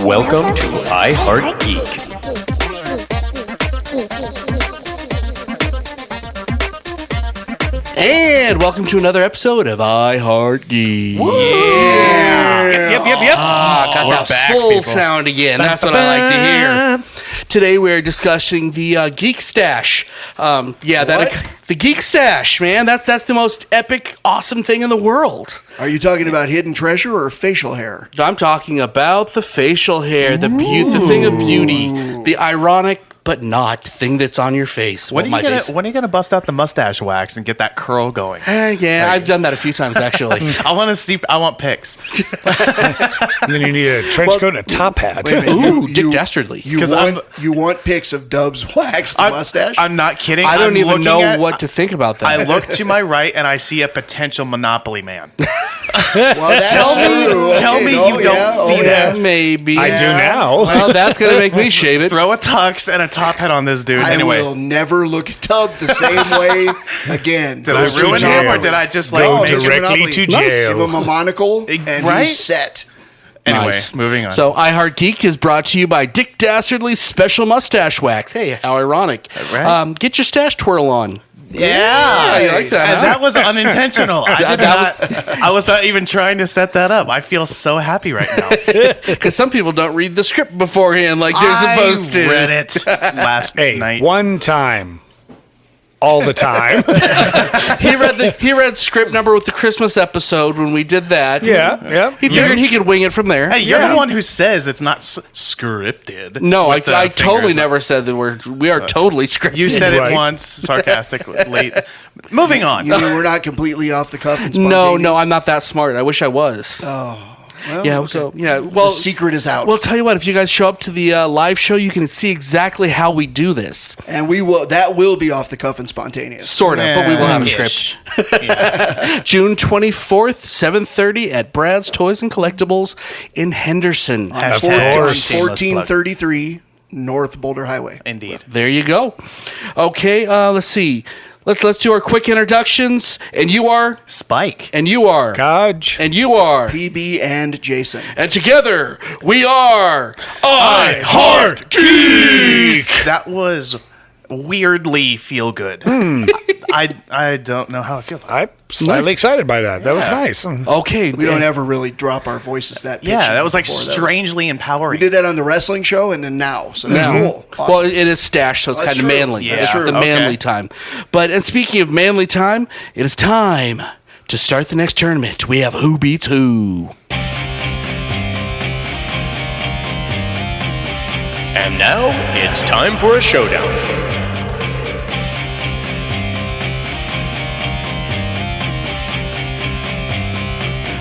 Welcome to iHeartGeek. And welcome to another episode of iHeartGeek. Yeah. Yep. Got that back, full people. sound again. That's what I like to hear. Today we're discussing the Geek Stache. The Geek Stache, man. That's the most epic, awesome thing in the world. Are you talking about hidden treasure or facial hair? I'm talking about the facial hair, the thing of beauty, the ironic but not thing that's on your face. When are you gonna bust out the mustache wax and get that curl going? I've done that a few times actually. I want pics. And then you need a trench coat and a top hat. Ooh, Dick Dastardly. You want pics of Dub's waxed mustache? I'm not kidding. I don't even know what to think about that. I look to my right and I see a potential Monopoly man. Well, that's true. Tell me you don't see that. Maybe. I do now. Well, that's going to make me shave it. Throw a tux and a top hat on this dude. I Anyway, will never look at Dub the same way again. did I ruin him or did I just like No, make just directly Monopoly. to jail. Give him a monocle and Right? he's set. Anyway, Nice. moving on. So, iHeartGeek is brought to you by Dick Dastardly's Special Mustache Wax. Hey, how ironic. Right. Get your stash twirl on. yeah, you like that, And huh? that was unintentional. I was not even trying to set that up. I feel so happy right now. Because some people don't read the script beforehand like they're supposed to. I read it last night. One time. All the time. He read script number with the Christmas episode when we did that. Yeah. He figured he could wing it from there. Hey, you're the one who says it's not scripted. No, With the I totally fingers never said that we are totally scripted. You said it Right. once, sarcastically. Moving on. You mean we're not completely off the cuff and No, spontaneous? I'm not that smart. I wish I was. Well, Yeah, okay. so, yeah. The Well, secret is out. well, tell you what, if you guys show up to the live show, you can see exactly how we do this. And that will be off the cuff and spontaneous. Sort of, but we will have a script. Ish. June 24th, 7:30 at Brad's Toys and Collectibles in Henderson. Hashtag course. shameless plug. 1433 North Boulder Highway. Indeed. There you go. Okay, let's see. Let's do our quick introductions. And you are, Spike. and you are, Godge. and you are, PB and Jason. and together we are iHeartGeek. That was weirdly feel good. I don't know how I feel about it. I'm slightly excited by that. That was nice. Okay, We don't ever really drop our voices that pitchy Yeah, that was like before. strangely We empowering. did that on the wrestling show and then now. So that's cool. Awesome. Well, it is Stache, so it's That's kind of true. manly. Yeah. It's True. the manly Okay. time. And speaking of manly time, it is time to start the next tournament. We have Who Beats Who. And now it's time for a showdown.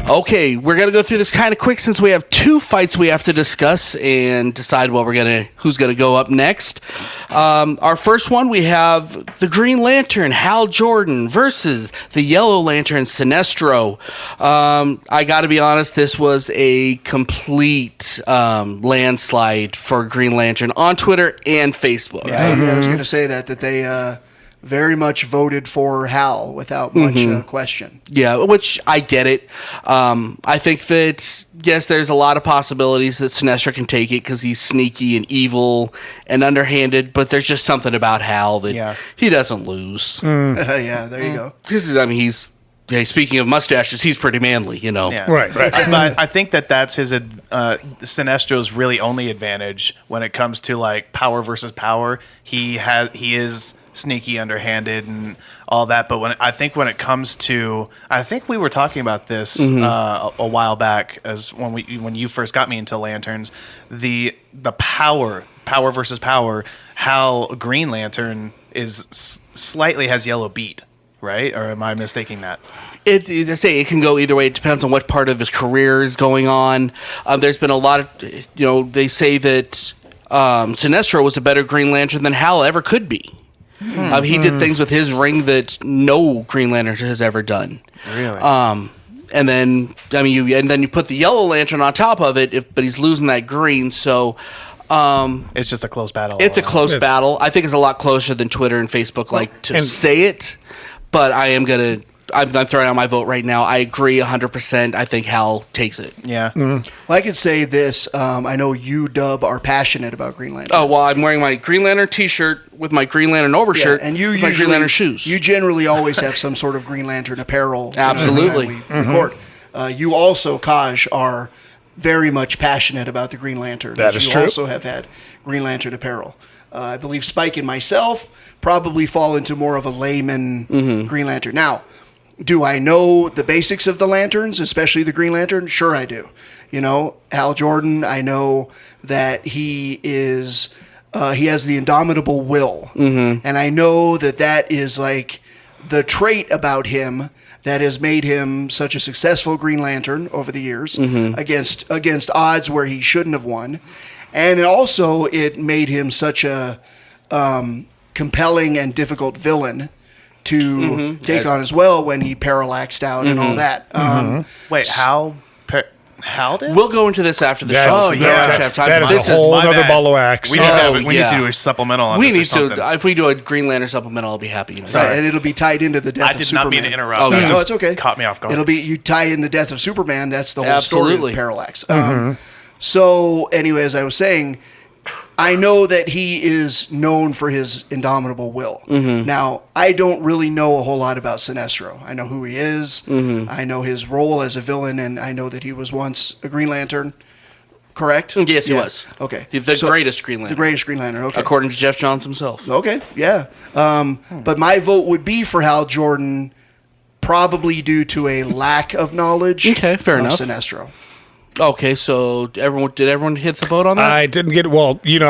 Okay, we're gonna go through this kind of quick since we have two fights we have to discuss and decide who's gonna go up next. Our first one, we have the Green Lantern Hal Jordan versus the Yellow Lantern Sinestro. I got to be honest, this was a complete landslide for Green Lantern on Twitter and Facebook. Yeah, I was going to say that they very much voted for Hal without much question. Yeah, which I get it. I think that, yes, there's a lot of possibilities that Sinestro can take it because he's sneaky and evil and underhanded, but there's just something about Hal that he doesn't lose. Yeah, there you go. Because, I mean, speaking of mustaches, he's pretty manly, you know. Yeah. Right. But I think that's his Sinestro's really only advantage when it comes to like power versus power. He is sneaky, underhanded, and all that. But when it comes to, I think we were talking about this a while back, as when you first got me into lanterns, the power versus power. Hal Green Lantern is slightly has yellow beat. Right? Or am I mistaking that? It can go either way. It depends on what part of his career is going on. There's been a lot of, they say that Sinestro was a better Green Lantern than Hal ever could be. He did things with his ring that no Green Lantern has ever done. Really? And then, you put the Yellow Lantern on top of it, but he's losing that green, so... it's just a close battle. It's a close battle. I think it's a lot closer than Twitter and Facebook like to say it, but I am going to I'm throwing out my vote right now. I agree 100%. I think Hal takes it. Yeah. Well, I could say this. I know you, Dub, are passionate about Green Lantern. Oh, well, I'm wearing my Green Lantern t-shirt with my Green Lantern overshirt and you with my Green Lantern shoes. You generally always have some sort of Green Lantern apparel. Absolutely. Every time we record. You also, Kaj, are very much passionate about the Green Lantern. That is you true. also have had Green Lantern apparel. I believe Spike and myself probably fall into more of a layman Green Lantern. Now, do I know the basics of the lanterns, especially the Green Lantern? Sure I do. You know, Hal Jordan, I know that he has the indomitable will. And I know that is like the trait about him that has made him such a successful Green Lantern over the years against odds where he shouldn't have won. And also it made him such a compelling and difficult villain to take on as well when he parallaxed out and all that. Wait, Hal did? We'll go into this after the That's- show. We don't actually have time that for is this. a whole my other bad. ball of wax. We need to do a supplemental on We this need or something. to. If we do a Green Lantern supplemental, I'll be happy. And it'll be tied into the death I of did Superman. not mean to interrupt. Oh, That no, No, just it's okay. Caught me off guard. It'll be you tie in the death of Superman. That's the whole story Absolutely. of Parallax. So, anyway, as I was saying, I know that he is known for his indomitable will. Now, I don't really know a whole lot about Sinestro. I know who he is. I know his role as a villain, and I know that he was once a Green Lantern. Correct? Yes, he Yeah. was. Okay. The So- greatest Green The Lantern. greatest Green Lantern. Okay. According to Jeff Johns himself. Okay, yeah. But my vote would be for Hal Jordan, probably due to a lack of knowledge Okay, fair of enough. Sinestro. Okay, so did everyone hit the vote on that? I didn't get I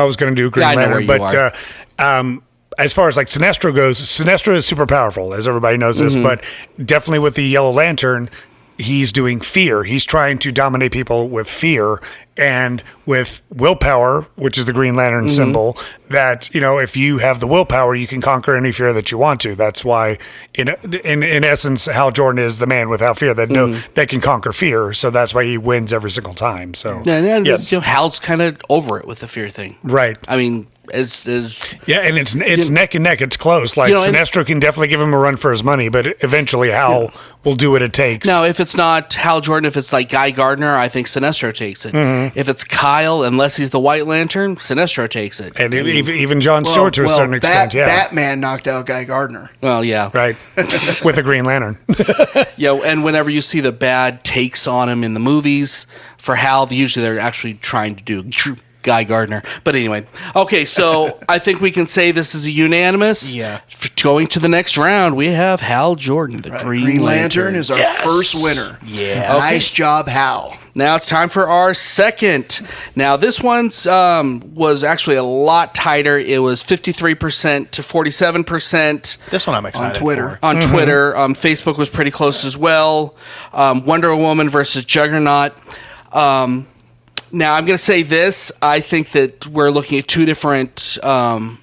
was going to do Green Yeah, I know Lantern, where you but as far as like Sinestro goes, Sinestro is super powerful, as everybody knows this, but definitely with the Yellow Lantern, he's doing fear. He's trying to dominate people with fear and with willpower, which is the Green Lantern symbol, that, if you have the willpower, you can conquer any fear that you want to. That's why, in essence, Hal Jordan is the man without fear that can conquer fear. So that's why he wins every single time. So, yes. Hal's kind of over it with the fear thing. Right. I mean, and it's neck and neck. It's close. Like Sinestro can definitely give him a run for his money, but eventually Hal will do what it takes. Now, if it's not Hal Jordan, if it's like Guy Gardner, I think Sinestro takes it. If it's Kyle, unless he's the White Lantern, Sinestro takes it. And even John Stewart to a certain extent, Batman knocked out Guy Gardner. Well, yeah. Right. With a Green Lantern. And whenever you see the bad takes on him in the movies, for Hal, usually they're actually trying to do Guy Gardner. But anyway, okay, so I think we can say this is a unanimous. Yeah. Going to the next round, we have Hal Jordan, the Green Lantern. is our first winner. Yeah. Okay. Nice job, Hal. Now it's time for our second. Now this one's was actually a lot tighter. It was 53% to 47%. This one I'm excited On Twitter. for. On Twitter. Facebook was pretty close as well. Wonder Woman versus Juggernaut. Now, I'm going to say this. I think that we're looking at two different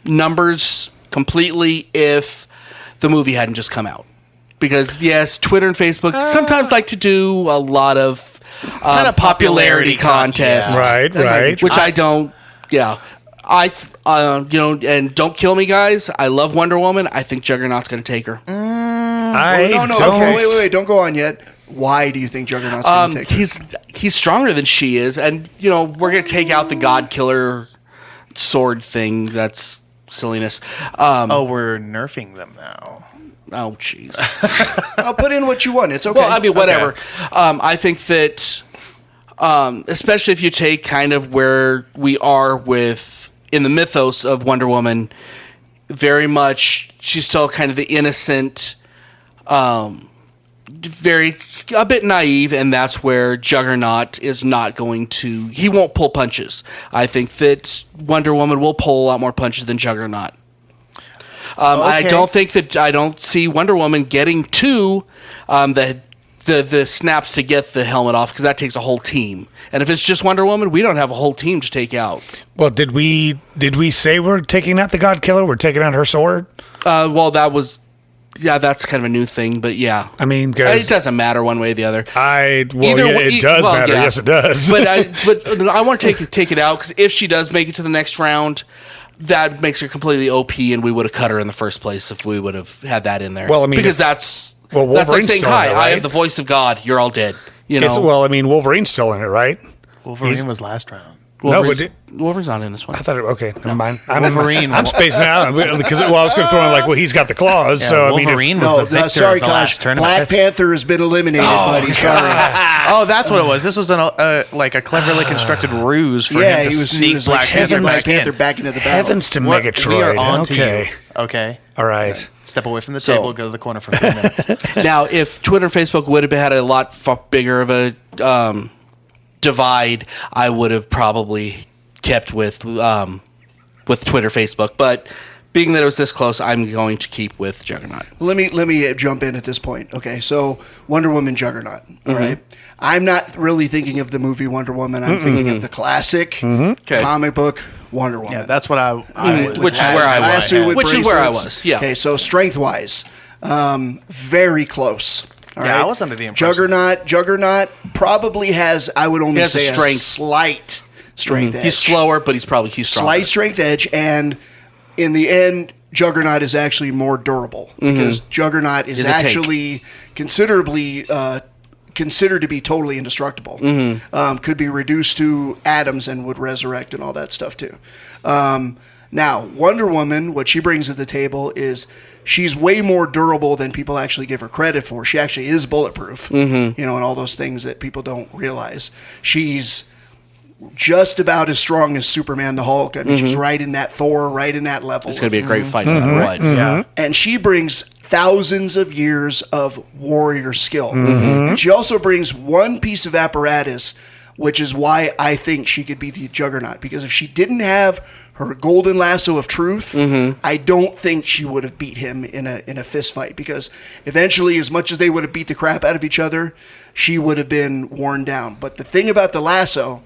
numbers completely if the movie hadn't just come out. Because, yes, Twitter and Facebook sometimes like to do a lot of kind of popularity popularity contests. Right, That might be right. true. Which I don't, and don't kill me, guys. I love Wonder Woman. I think Juggernaut's going to take her. I No, don't. wait. Don't go on yet. Why do you think Juggernaut's going to take her? He's stronger than she is, and we're gonna take out the God Killer sword thing. That's silliness. We're nerfing them now. Oh, jeez. I'll put in what you want. It's okay. Well, I mean, whatever. I think that, especially if you take kind of where we are in the mythos of Wonder Woman, very much she's still kind of the innocent. A bit naive, and that's where Juggernaut is not going to. He won't pull punches. I think that Wonder Woman will pull a lot more punches than Juggernaut. I don't see Wonder Woman getting to the snaps to get the helmet off, because that takes a whole team. And if it's just Wonder Woman, we don't have a whole team to take out. Well, did we say we're taking out the God Killer? We're taking out her sword? Well, that's kind of a new thing, but yeah. I mean, it doesn't matter one way or the other. It does matter. Yeah. Yes, it does. but I want to take it out, because if she does make it to the next round, that makes her completely OP, and we would have cut her in the first place if we would have had that in there. Well, I mean, because that's Well, That's like Wolverine's saying, still in hi, it, I am right? the voice of God. You're all dead. You know? Well, I mean, Wolverine's still in it, right? Wolverine was last round. Wolverine's not in this one. I thought, okay, never mind. Wolverine. I'm spacing out because I was going to throw in like, well, he's got the claws. Yeah, so Wolverine I mean, was the victor sorry, of the last Kosh. tournament. Black Panther has been eliminated, buddy. Sorry. Oh, that's what it was. This was like a cleverly constructed ruse for Yeah, him to he was sneak like Black sneaking Panther Black back Panther in. back into the battle. heavens to We are Megatroid. on to Okay, you. Okay. all right. Step away from the table, go to the corner for 3 minutes. Now, if Twitter, Facebook would have had a lot bigger of a divide, I would have probably kept with Twitter, Facebook. But being that it was this close, I'm going to keep with Juggernaut. Let me jump in at this point. Okay, so Wonder Woman, Juggernaut. All right, I'm not really thinking of the movie Wonder Woman. I'm thinking of the classic comic book Wonder Woman. Yeah, that's what I Which is where I was. Lasso with Which is where I bracelets. was, yeah. Okay, so strength wise, very close. All Yeah, right? I was under the impression. Juggernaut probably has, I would only He has a say, a strength. slight strength edge. He's slower, but he's stronger. Slight strength edge, and in the end, Juggernaut is actually more durable because Juggernaut is Is a tank. actually considerably considered to be totally indestructible. Could be reduced to atoms and would resurrect and all that stuff too. Now, Wonder Woman, what she brings to the table is she's way more durable than people actually give her credit for. She actually is bulletproof, and all those things that people don't realize. She's just about as strong as Superman the Hulk. I mean, she's right in that Thor, right in that level. It's going to be a great fight no matter what. Yeah. And she brings thousands of years of warrior skill. And she also brings one piece of apparatus, which is why I think she could be the Juggernaut. Because if she didn't have her golden lasso of truth, I don't think she would have beat him in a fist fight. Because eventually, as much as they would have beat the crap out of each other, she would have been worn down. But the thing about the lasso,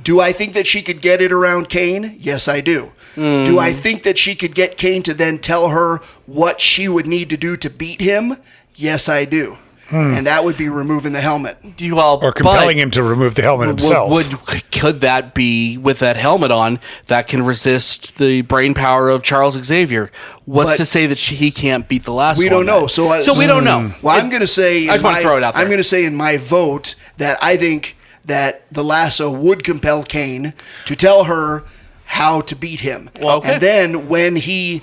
do I think that she could get it around Kane? Yes, I do. Do I think that she could get Kane to then tell her what she would need to do to beat him? Yes, I do. And that would be removing the helmet. Or compelling him to remove the helmet himself. Could that be, with that helmet on, that can resist the brain power of Charles Xavier? What's But to say that he can't beat the last one? We don't know. then? So we don't know. Well, I'm going to say, I just want to throw it out there. I'm going to say in my vote that I think that the lasso would compel Kane to tell her how to beat him. Well, okay. And then when she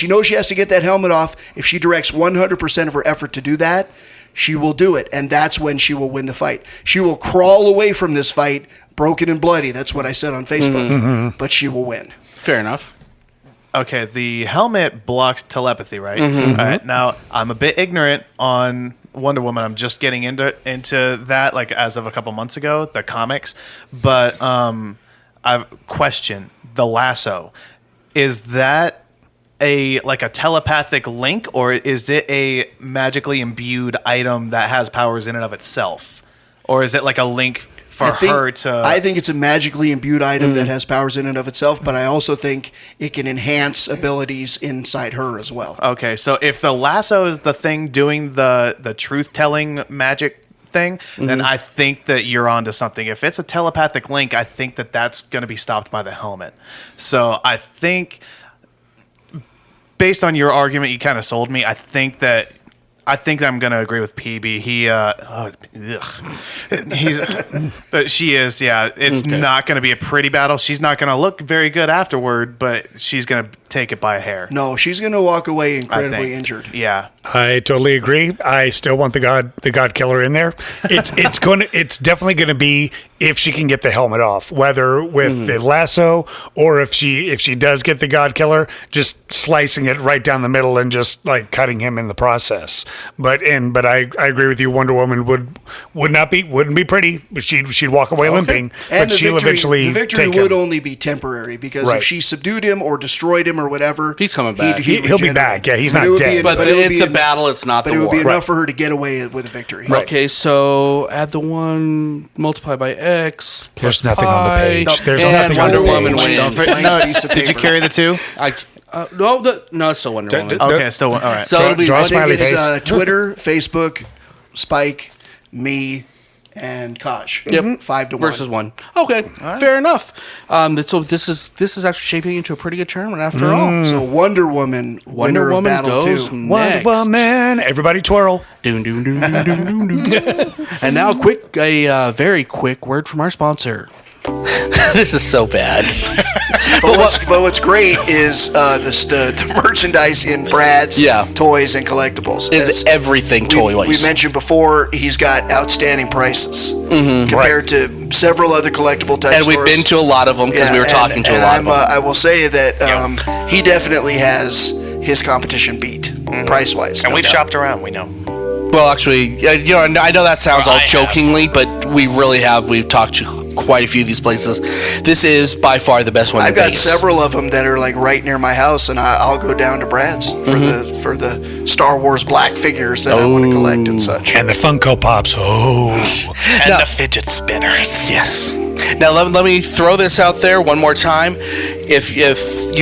knows she has to get that helmet off, if she directs 100% of her effort to do that, she will do it. And that's when she will win the fight. She will crawl away from this fight broken and bloody. That's what I said on Facebook. But she will win. Fair enough. Okay, the helmet blocks telepathy, right? All right, now I'm a bit ignorant on Wonder Woman. I'm just getting into that, like as of a couple months ago, the comics. But I've questioned the lasso. Is that a telepathic link, or is it a magically imbued item that has powers in and of itself, or is it like a link for her to? I think it's a magically imbued item that has powers in and of itself, but I also think it can enhance abilities inside her as well. Okay, so if the lasso is the thing doing the truth-telling magic thing, then I think that you're onto something. If it's a telepathic link, I think that that's going to be stopped by the helmet. So I think, based on your argument, you kind of sold me. I think I'm going to agree with PB. But she is, yeah. It's not going to be a pretty battle. She's not going to look very good afterward, but she's going to take it by a hair. No, she's going to walk away I incredibly think. injured. Yeah. I totally agree. I still want the God Killer in there. It's definitely going to be if she can get the helmet off, whether with the lasso or if she does get the God Killer, just slicing it right down the middle and just like cutting him in the process. But I agree with you. Wonder Woman wouldn't be pretty, but she'd walk away limping. And But she'll eventually the victory take would him. only be temporary because Right. if she subdued him or destroyed him or whatever, He's coming back. he'd He'll be regenerate. back. Yeah, he's But not it would be dead. en- But it would it's be the en- battle. It's not But the it would war. be enough for her to get away with a victory. Okay, so add the 1, multiply by X. There's plus nothing on the pi, page. There's and nothing on Wonder the Woman page. wins. Blank piece of Did you paper. carry the two? No, it's still Wonder Woman. Okay, still one. All right. So it'll be Draw a I think smiley it's face. Twitter, Facebook, Spike, me, and Kaj. Yep. 5-1 versus 1. Okay, fair enough. So this is actually shaping into a pretty good tournament after all. So Wonder Woman, Wonder winner Woman of Battle goes 2. next. Wonder Woman, everybody twirl. Doom, doom, doom, doom, doom, doom, doom. And now, a very quick word from our sponsor. This is so bad. But what's great is the merchandise in Brad's toys and collectibles. Is everything toy-wise. We mentioned before he's got outstanding prices compared to several other collectible type and stores. we've been to a lot of them because we were talking to a lot of them. I will say that he definitely has his competition beat price-wise. And we've shopped around, we know. Well, actually, I know that sounds all jokingly, but we really have. We've talked to quite a few of these places. This is by far the best one. I've got several of them that are like right near my house, and I'll go down to Brad's for the Star Wars black figures that I want to collect and such. And the Funko Pops. And the fidget spinners. Yes. Now let me throw this out there one more time. If you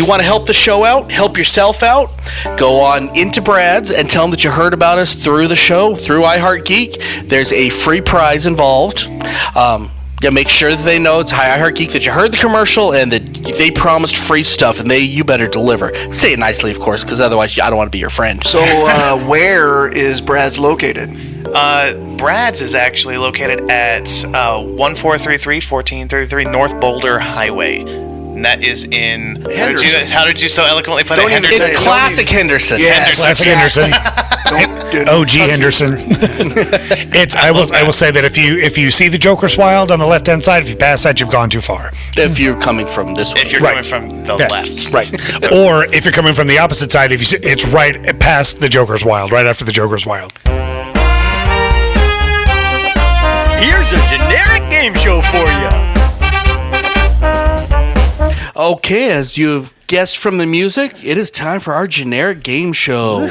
want to help the show out, help yourself out, go on into Brad's and tell them that you heard about us through the show, through iHeartGeek. There's a free prize involved. Make sure that they know it's iHeartGeek, that you heard the commercial, and that they promised free stuff, and you better deliver. Say it nicely, of course, because otherwise I don't want to be your friend. So where is Brad's located? Brad's is actually located at 1433 North Boulder Highway. And that is in Henderson. How did you so eloquently put Don't it? even Henderson. say it. Classic Henderson. Yes. Classic Henderson. OG Henderson. I will say that if you see the Joker's Wild on the left hand side, if you pass that, you've gone too far. If you're coming from this way. If you're coming from the left. Right. Or if you're coming from the opposite side, if you see, it's right past the Joker's Wild, right after the Joker's Wild. Here's a generic game show for you. Okay, as you've guessed from the music, it is time for our generic game show.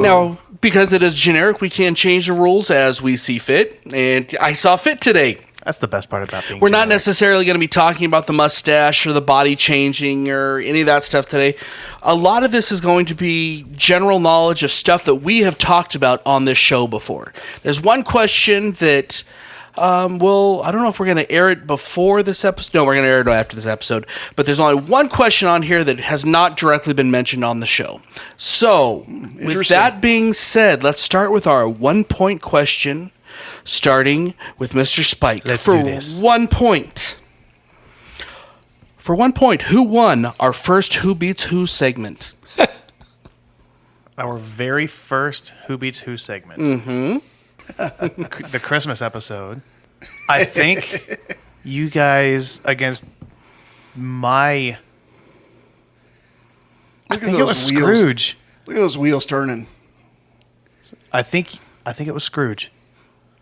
Now, because it is generic, we can change the rules as we see fit, and I saw fit today. That's the best part about being We're not generic. necessarily going to be talking about the mustache or the body changing or any of that stuff today. A lot of this is going to be general knowledge of stuff that we have talked about on this show before. There's one question that... I don't know if we're going to air it before this episode. No, we're going to air it after this episode. But there's only one question on here that has not directly been mentioned on the show. So, with that being said, let's start with our 1 point question, starting with Mr. Spike. Let's do this. 1 point. For 1 point, who won our first Who Beats Who segment? Our very first Who Beats Who segment. Mm-hmm. The Christmas episode. I think you guys against my... I think it was Scrooge. Look at those wheels turning. I think it was Scrooge.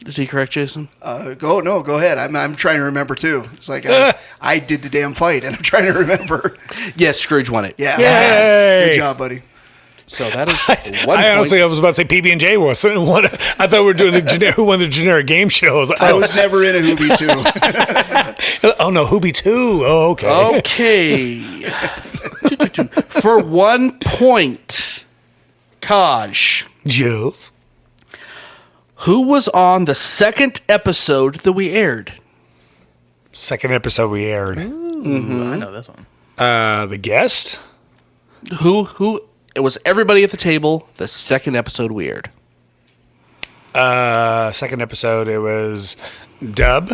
Is he correct, Jason? Go ahead. I'm trying to remember too. It's like I did the damn fight, and I'm trying to remember. Yes, Scrooge won it. Yeah. Yay! Good job, buddy. So that is 1 point. I honestly, I was about to say PB&J was. I thought we were doing who won the generic game shows. I was never in a Who Beats Who. Oh no, Who Beats Who? Oh, okay. Okay. For 1 point, Kaj, Jules. who was on the second episode that we aired? Second episode we aired. I know this one. The guest. Who? It was everybody at the table. The second episode we aired. Second episode, it was Dub.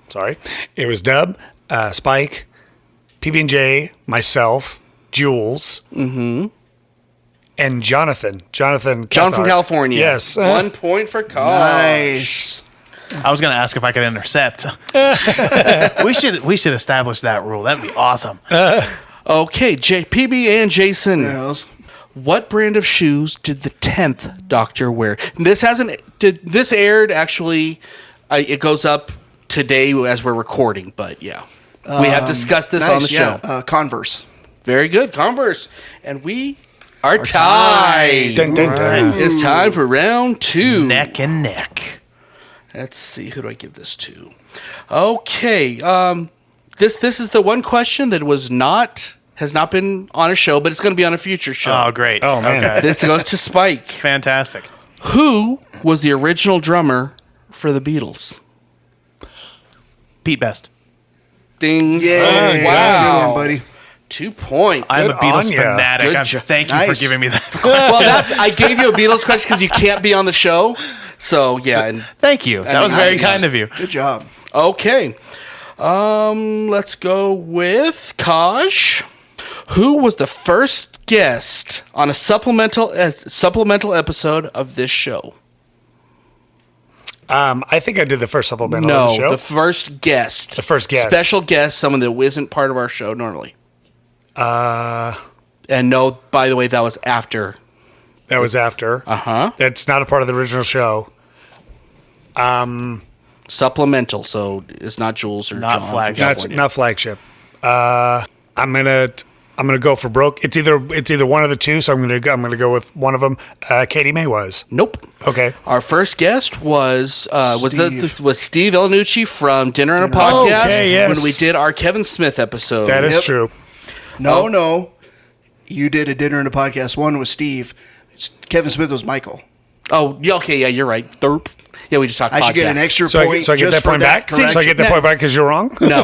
Sorry. It was Dub, Spike, PB&J, myself, Jules, and Jonathan. Jonathan John Cathart. from California. Yes. 1 point for Kaj. Nice. I was going to ask if I could intercept. we should establish that rule. That'd be awesome. Okay, PB and Jason. Yes. What brand of shoes did the 10th Doctor wear? This aired actually. It goes up today as we're recording, but yeah, we have discussed this on the show. Converse. Very good, Converse, and we are tied. Dun, dun, dun. It's time for round 2. Neck and neck. Let's see, who do I give this to? Okay, this is the one question that has not been on a show, but it's going to be on a future show. Oh, great. Oh, man. Okay. This goes to Spike. Fantastic. Who was the original drummer for the Beatles? Pete Best. Ding. Yeah. Wow. Good one, buddy. 2 points. I'm a Good Beatles on ya. fanatic. Good Thank you for Nice. giving me that. Well, I gave you a Beatles question because you can't be on the show. So, yeah. And, Thank you. That was very kind of you. Good job. okay. Let's go with Kaj. Who was the first guest on a supplemental episode of this show? I think I did the first supplemental of the show. The first guest. The first guest. Special guest, someone that isn't part of our show normally. And no, by the way, that was after. That was after. Uh-huh. That's not a part of the original show. Supplemental, so it's not Jules or Not John. flagship. from Not, California. not flagship. I'm gonna go for broke. It's either one of the two, so I'm gonna go with one of them. Katie May was. Nope. Okay. Our first guest was Steve. was Steve Elnucci from Dinner and a Podcast Okay, yes. when we did our Kevin Smith episode. That is Yep. true. No. You did a dinner and a podcast one with Steve. Kevin Smith was Michael. Oh, yeah, okay, yeah, you're right. Derp. Yeah, we just talked. I should get an podcast. extra So point. I get just that for point back. So I correction. get that point back because you're wrong. No,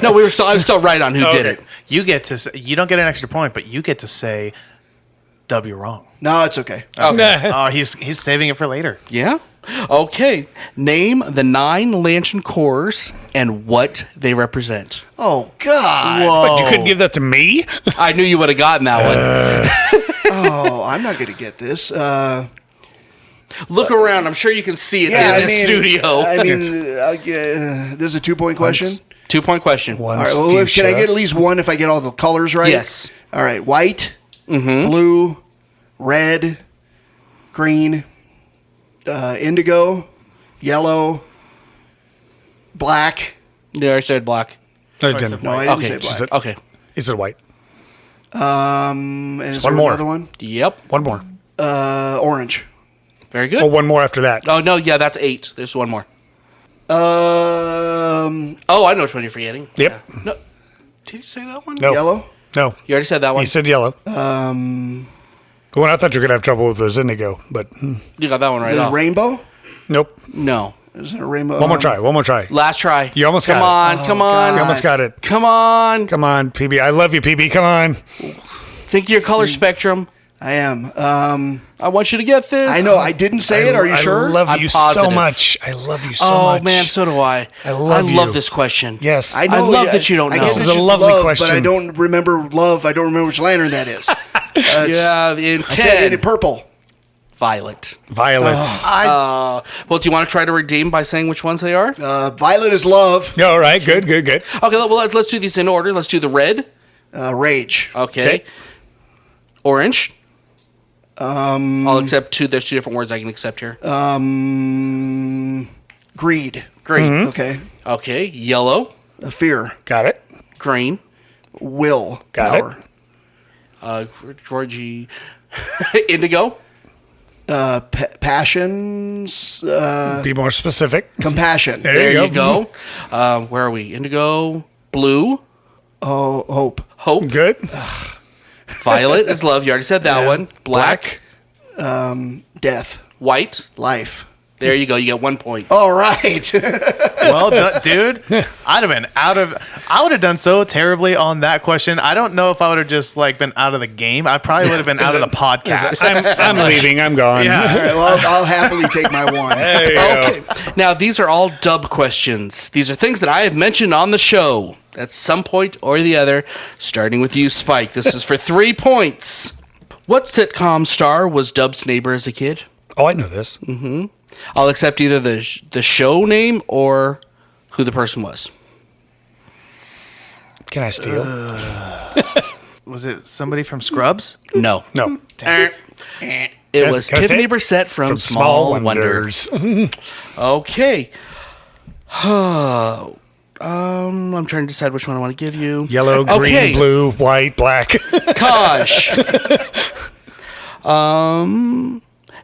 no, I was still right on who did it. You get to. You don't get an extra point, but you get to say W wrong. No, it's okay. Oh, he's saving it for later. Yeah. Okay. Name the 9 Lantern Corps and what they represent. Oh God. But you couldn't give that to me. I knew you would have gotten that one. Oh, I'm not going to get this. Look around. I'm sure you can see it Yeah, in the studio. I mean, this is a 2-point question. 2-point question. All right. Well, can I get at least one if I get all the colors right? Yes. All right. White, blue, red, green, indigo, yellow, black. Yeah, I said black. No, it didn't. No, I didn't Okay. say black. said- Okay. He said white. And is One there more. another one? Yep. One more. Orange. Very good. Oh, one more after that. Oh, no, yeah, that's 8. There's one more. Oh, I know which one you're forgetting. Yep. No. Did you say that one? No. Yellow. No. You already said that one. He said yellow. The one I thought you were gonna have trouble with was indigo, but You got that one right The off. rainbow. nope. No. Is it a rainbow? One more try. One more try. Last try. You almost come got it. on, come on. You almost got it. Come on. Come on, PB. I love you, PB. Come on. Think of your color spectrum. I am. I want you to get this. I know. I didn't say it. Are you sure? I love I'm you so positive. much. I love you so Oh, much. man, so do I. I love you. this question. Yes. I know. love that you don't I know. guess This it's is a just lovely love, question. but I don't remember love. I don't remember which lantern that is. Yeah, in I said 10. it in purple. Violet. Violet. Well, do you want to try to redeem by saying which ones they are? Violet is love. All right. Good. Good. Good. Okay, well, let's do these in order. Let's do the red. Rage. Okay. Okay. Orange. I'll accept 2. There's 2 different words I can accept here. Greed. Green. Okay. Okay. Yellow. Fear. Got it. Green. Will. Got power. Georgie. Indigo. Passions. Be more specific. Compassion. There you go. Where are we? Indigo. Blue. Oh, hope. Hope. Good. Violet is love. You already said that one. Black. Death. White. Life. There you go. You get 1 point. All right. Well done, dude. I would have done so terribly on that question. I don't know if I would have just been out of the game. I probably would have been out of the podcast. I'm leaving. I'm gone. Yeah. All right, well, I'll happily take my one. There you go. Okay. Now, these are all dub questions. These are things that I have mentioned on the show at some point or the other, starting with you, Spike. This is for 3 points. What sitcom star was Dub's neighbor as a kid? Oh, I know this. I'll accept either the show name or who the person was. Can I steal? Was it somebody from Scrubs? No. No. It was Can I say Tiffany it? Brissett from Small Wonders. Okay. I'm trying to decide which one I want to give you. Yellow, green, Okay. blue, white, black. Kosh.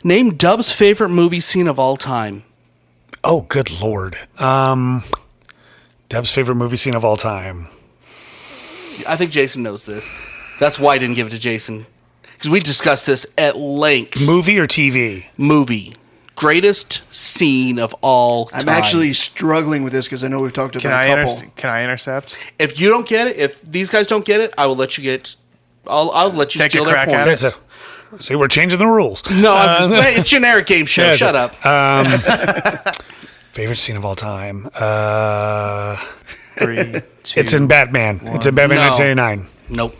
Name Dub's favorite movie scene of all time. Oh, good Lord. Deb's favorite movie scene of all time. I think Jason knows this. That's why I didn't give it to Jason. Because we discussed this at length. Movie or TV? Movie. greatest scene of all time. I'm actually struggling with this because I know we've talked about a couple. Can I intercept? If you don't get it, if these guys don't get it, I will let you get. I'll let you Take steal a their crack at points. it. See, we're changing the rules. No, it's generic game show. Yeah, Shut up. Favorite scene of all time. 3, 2. It's in Batman. It's in Batman No. 1989. Nope.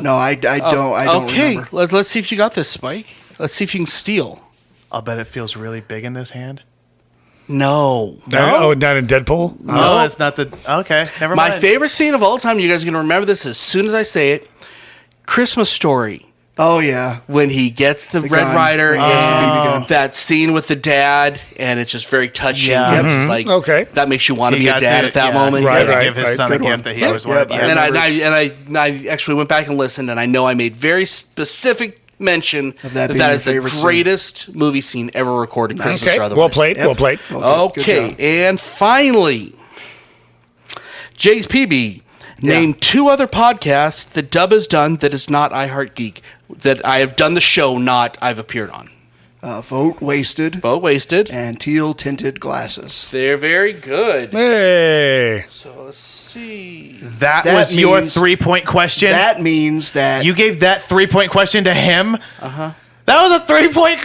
No, I don't Okay, remember. let's see if you got this, Spike. Let's see if you can steal. I'll bet it feels really big in this hand. No. Oh, not in Deadpool? No, it's not the. Okay, never My mind. favorite scene of all time, you guys are going to remember this as soon as I say it. Christmas Story. Oh yeah, When he gets the Red gun. Rider, When he gets the BB gun. and that scene with the dad, and it's just very touching. Yeah. It's just like, Okay. that makes you want to He be a got dad to- at that yeah, moment. He Right, had to right, give his right. son a Good one. gift that he Yep, always yep, wanted. I Yeah. And I actually went back and listened, and I know I made very specific mention Of that that being that your is the favorite scene. greatest movie scene ever recorded. Christmas Okay, or otherwise. well played, Yep. well played. Good Okay, job. and finally, JPB, name 2 other podcasts that Dub has done that is not iHeartGeek, that I have done the show, not I've appeared on. Vote wasted Vote wasted. and teal tinted glasses. They're very good. Hey. So let's see. That That was your means- 3-point question. That means that You gave that 3-point question to him. That was a 3-point.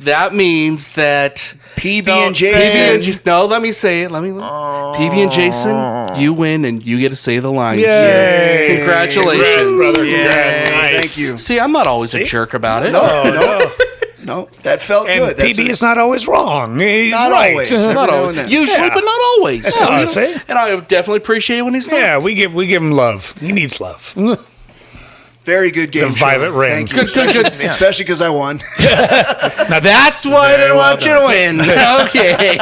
That means that PB Don't and say Jason. it. No, let me say it. PB and Jason, you win, and you get to say the lines. Yay. Congratulations, Congrats, brother. Yay. Congrats. Nice. Thank you. See, I'm not always a jerk about it. No, that felt And good. That's PB a- is not always wrong. He's Not right. always. Not Every now always. and then. Usually, Yeah. but not always. Yeah, You know, see? and I definitely appreciate when he's not. Yeah, we give him love. He needs love. Very good game. The Violet show. Ring. Thank you. Good. Especially because I won. Now that's why I didn't want you to win. Okay.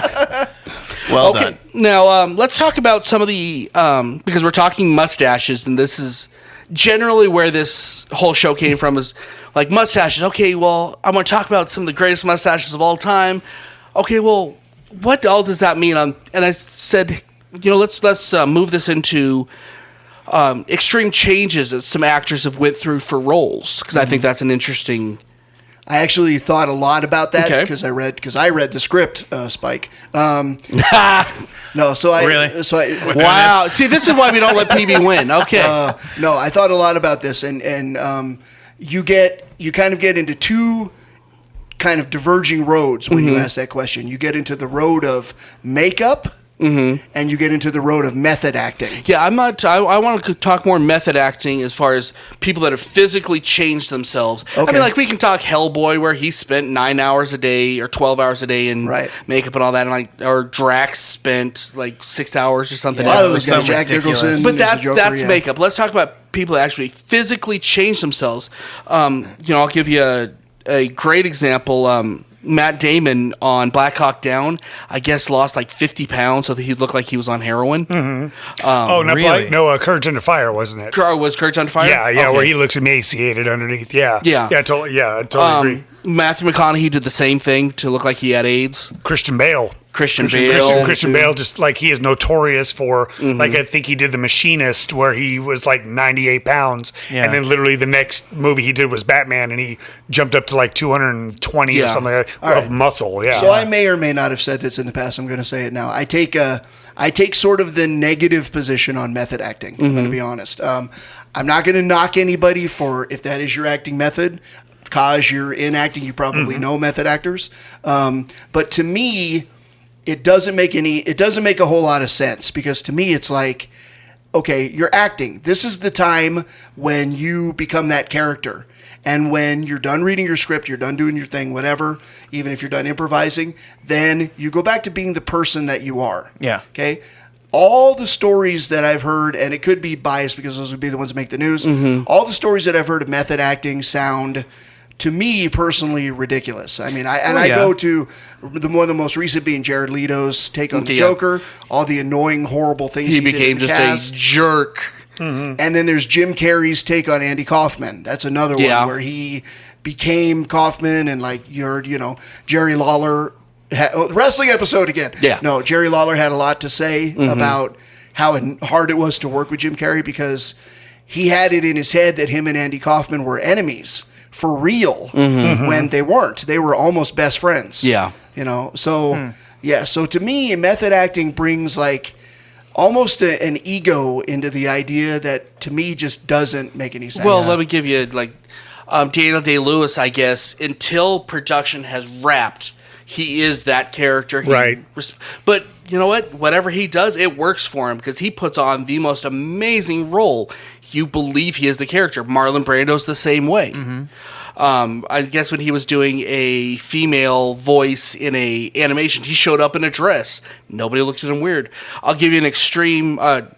Well Okay. done. Now let's talk about some of the because we're talking mustaches, and this is generally where this whole show came from. Is like mustaches. Okay, well, I want to talk about some of the greatest mustaches of all time. Okay, well, what all does that mean? And I said, let's move this into extreme changes that some actors have went through for roles, because I think that's an interesting. I actually thought a lot about that Okay. because I read the script, Spike. No, so I Really? so I Wow. See, this is why we don't let PB win. Okay. no, I thought a lot about this, and you kind of get into 2 kind of diverging roads when you ask that question. You get into the road of makeup, and you get into the road of method acting. Yeah, I'm not. I want to talk more method acting as far as people that have physically changed themselves. I Okay. mean, like we can talk Hellboy, where he spent 9 hours a day or 12 hours a day in Right. makeup and all that, and or Drax spent like 6 hours or something. A lot of in those makeup. guys, Jack ridiculous. Nicholson, But is a Joker, that's yeah. makeup. Let's talk about people that actually physically change themselves. I'll give you a great example. Matt Damon on Black Hawk Down, I guess, lost like 50 pounds so that he looked like he was on heroin. Really? Courage Under Fire, wasn't it? Was Courage on Fire? Yeah, Okay. where he looks emaciated underneath. Yeah, Yeah. I totally agree. Matthew McConaughey did the same thing to look like he had AIDS. Christian Bale. Christian Bale. Christian Bale, just like he is notorious for, like I think he did The Machinist, where he was like 98 pounds, Yeah. and then literally the next movie he did was Batman, and he jumped up to like 220 or Yeah. something like that, All of right. muscle. Yeah, So I may or may not have said this in the past. I'm going to say it now. I take sort of the negative position on method acting. I'm going to be honest. I'm not going to knock anybody for if that is your acting method. Because you're in acting, you probably know method actors. But to me, it doesn't make a whole lot of sense, because to me it's like, okay, you're acting. This is the time when you become that character. And when you're done reading your script, you're done doing your thing, whatever, even if you're done improvising, then you go back to being the person that you are. Yeah. Okay? All the stories that I've heard, and it could be biased because those would be the ones that make the news, all the stories that I've heard of method acting sound, to me personally, ridiculous. I mean, I yeah. go to one of the most recent being Jared Leto's take on the Yeah. Joker, all the annoying, horrible things He he did became in the just cast. a jerk. And then there's Jim Carrey's take on Andy Kaufman. That's another Yeah. one where he became Kaufman, and like Jerry Lawler wrestling episode again. Yeah. No, Jerry Lawler had a lot to say about how hard it was to work with Jim Carrey, because he had it in his head that him and Andy Kaufman were enemies for real when they weren't. They were almost best friends. Yeah. So to me, method acting brings like almost an ego into the idea that to me just doesn't make any sense. Well, let me give you like Daniel Day-Lewis, I guess, until production has wrapped, he is that character. Right. But you know what? Whatever he does, it works for him because he puts on the most amazing role. You believe he is the character. Marlon Brando's the same way. I guess when he was doing a female voice in a animation, he showed up in a dress. Nobody looked at him weird. I'll give you an extreme, a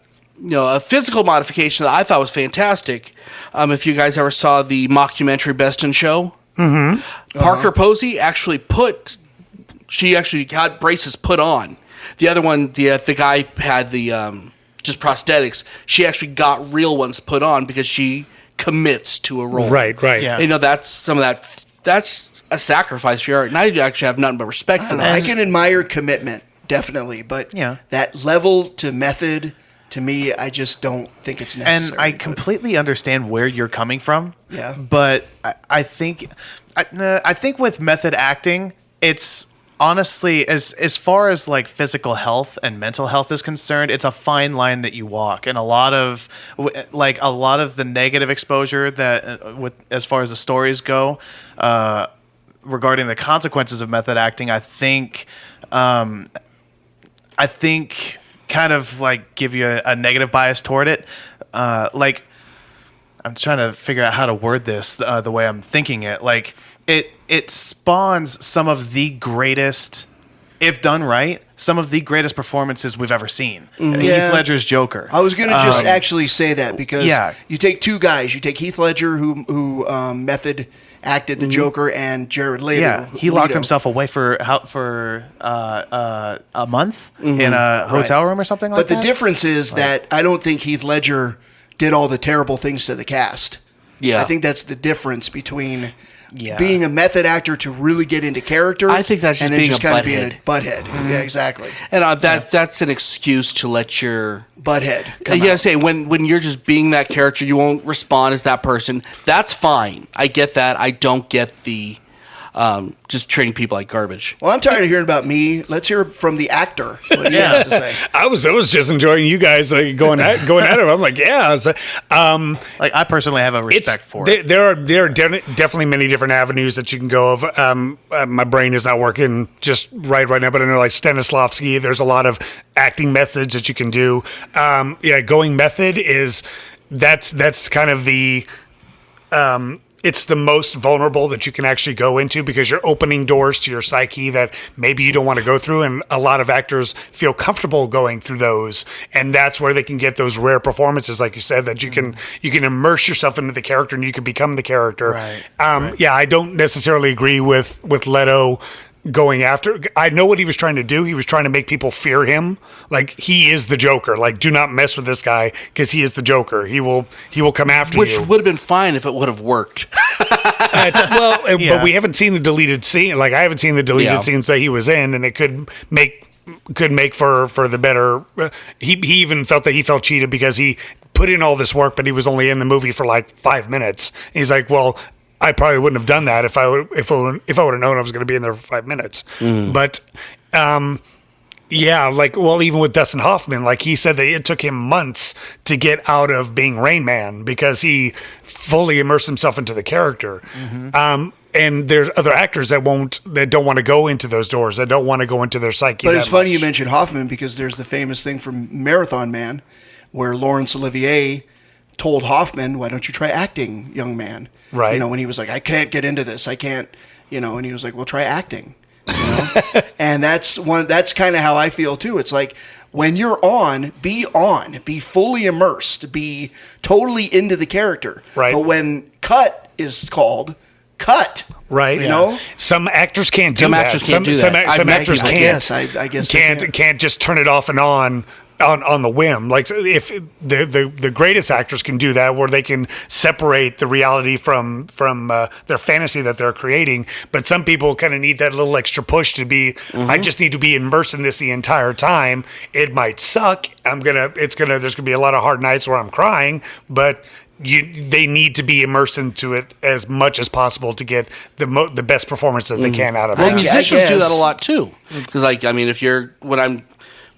physical modification that I thought was fantastic. If you guys ever saw the mockumentary Best in Show, Parker Posey actually got braces put on. The other one, the guy had the just prosthetics. She actually got real ones put on because she commits to a role. Right. Yeah. That's a sacrifice for your art. And I actually have nothing but respect for that. I can admire commitment, definitely, but that level to method, to me, I just don't think it's necessary. And I completely understand where you're coming from. Yeah. But I think with method acting, it's honestly, as far as like physical health and mental health is concerned, it's a fine line that you walk, and a lot of the negative exposure that as far as the stories go, regarding the consequences of method acting, I think kind of like give you a negative bias toward it. Like I'm trying to figure out how to word this the way I'm thinking it. Like it spawns some of the greatest, if done right, some of the greatest performances we've ever seen. Heath Ledger's Joker. I was going to just actually say that because you take two guys. You take Heath Ledger, who method acted the Joker, and Jared Leto. Yeah, he locked himself away for a month in a hotel room or something like that. But the difference is that I don't think Heath Ledger did all the terrible things to the cast. Yeah. I think that's the difference between being a method actor to really get into character. I think that's just being a kind of butthead. being a butthead. Yeah, exactly. And that's an excuse to let your butthead come yeah, out. say when you're just being that character, you won't respond as that person. That's fine. I get that. I don't get the just treating people like garbage. Well, I'm tired of hearing about me. Let's hear from the actor what he has to say. I was just enjoying you guys going at it. I'm like, like I personally have a respect for it. There are definitely many different avenues that you can go of. My brain is not working just right now, but I know like Stanislavski. There's a lot of acting methods that you can do. Going method is that's kind of the. It's the most vulnerable that you can actually go into because you're opening doors to your psyche that maybe you don't want to go through, and a lot of actors feel comfortable going through those, and that's where they can get those rare performances, like you said, that you can immerse yourself into the character and you can become the character. Right. Yeah, I don't necessarily agree with Leto going after. I know what he was trying to do. He was trying to make people fear him. Like, he is the Joker. Like, do not mess with this guy because he is the Joker. He will come after you. Which would have been fine if it would have worked. But we haven't seen the deleted scene. Like, I haven't seen the deleted scenes that he was in, and it could make for the better. He even felt that he felt cheated because he put in all this work, but he was only in the movie for like 5 minutes. He's like, well, I probably wouldn't have done that if I would have known I was going to be in there for 5 minutes. But even with Dustin Hoffman, like he said that it took him months to get out of being Rain Man because he fully immersed himself into the character. And there's other actors that don't want to go into those doors, that don't want to go into their psyche. But it's funny you mentioned Hoffman because there's the famous thing from Marathon Man where Laurence Olivier told Hoffman, "Why don't you try acting, young man?" Right. You know, when he was like, "I can't get into this. I can't," and he was like, "Well, try acting." And that's kind of how I feel too. It's like when you're on, be fully immersed, be totally into the character. Right. But when cut is called, cut. Right. You know? Some actors can't do Some that. actors can't do that. Some actors can't. I guess can't just turn it off and on the whim. Like if the greatest actors can do that, where they can separate the reality from their fantasy that they're creating. But some people kind of need that little extra push to be. I just need to be immersed in this the entire time. It might suck. There's gonna be a lot of hard nights where I'm crying, but they need to be immersed into it as much as possible to get the best performance that they can out of Well, it. musicians do guess. that a lot too. Because, like, I mean,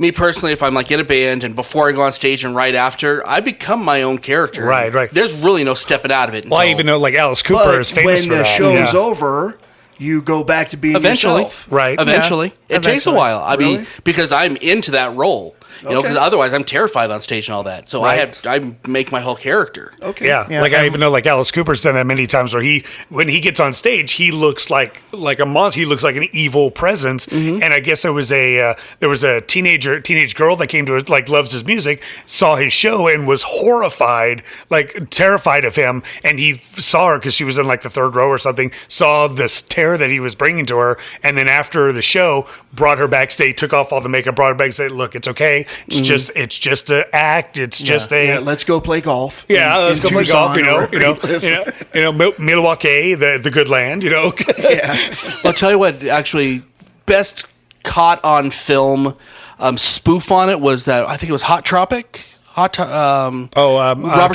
me personally, if I'm like in a band and before I go on stage and right after, I become my own character. Right. There's really no stepping out of it. Well, I even know like Alice Cooper is But famous when for the that. show's Yeah. over, you go back to being Eventually. yourself. Right. Eventually. Yeah, It takes a eventually. while. I mean, Really? because I'm into that role. You know, Okay. because otherwise I'm terrified on stage and all that. So Right. I make my whole character. Okay. Yeah, Yeah, like I and- even know like Alice Cooper's done that many times where when he gets on stage, he looks like a monster. He looks like an evil presence. Mm-hmm. And I guess there was a teenage girl that came to his, like loves his music, saw his show and was horrified, like terrified of him. And he saw her because she was in like the third row or something, saw this terror that he was bringing to her. And then after the show, brought her backstage, took off all the makeup, brought her back and said, look, it's okay. It's just an act. It's just a Yeah, let's go play golf. yeah, in- let's in go play golf. Tucson or wherever he lives. Milwaukee, the good land. I'll tell you what, actually, best caught on film spoof on it was that, I think it was Hot Tropic. Robert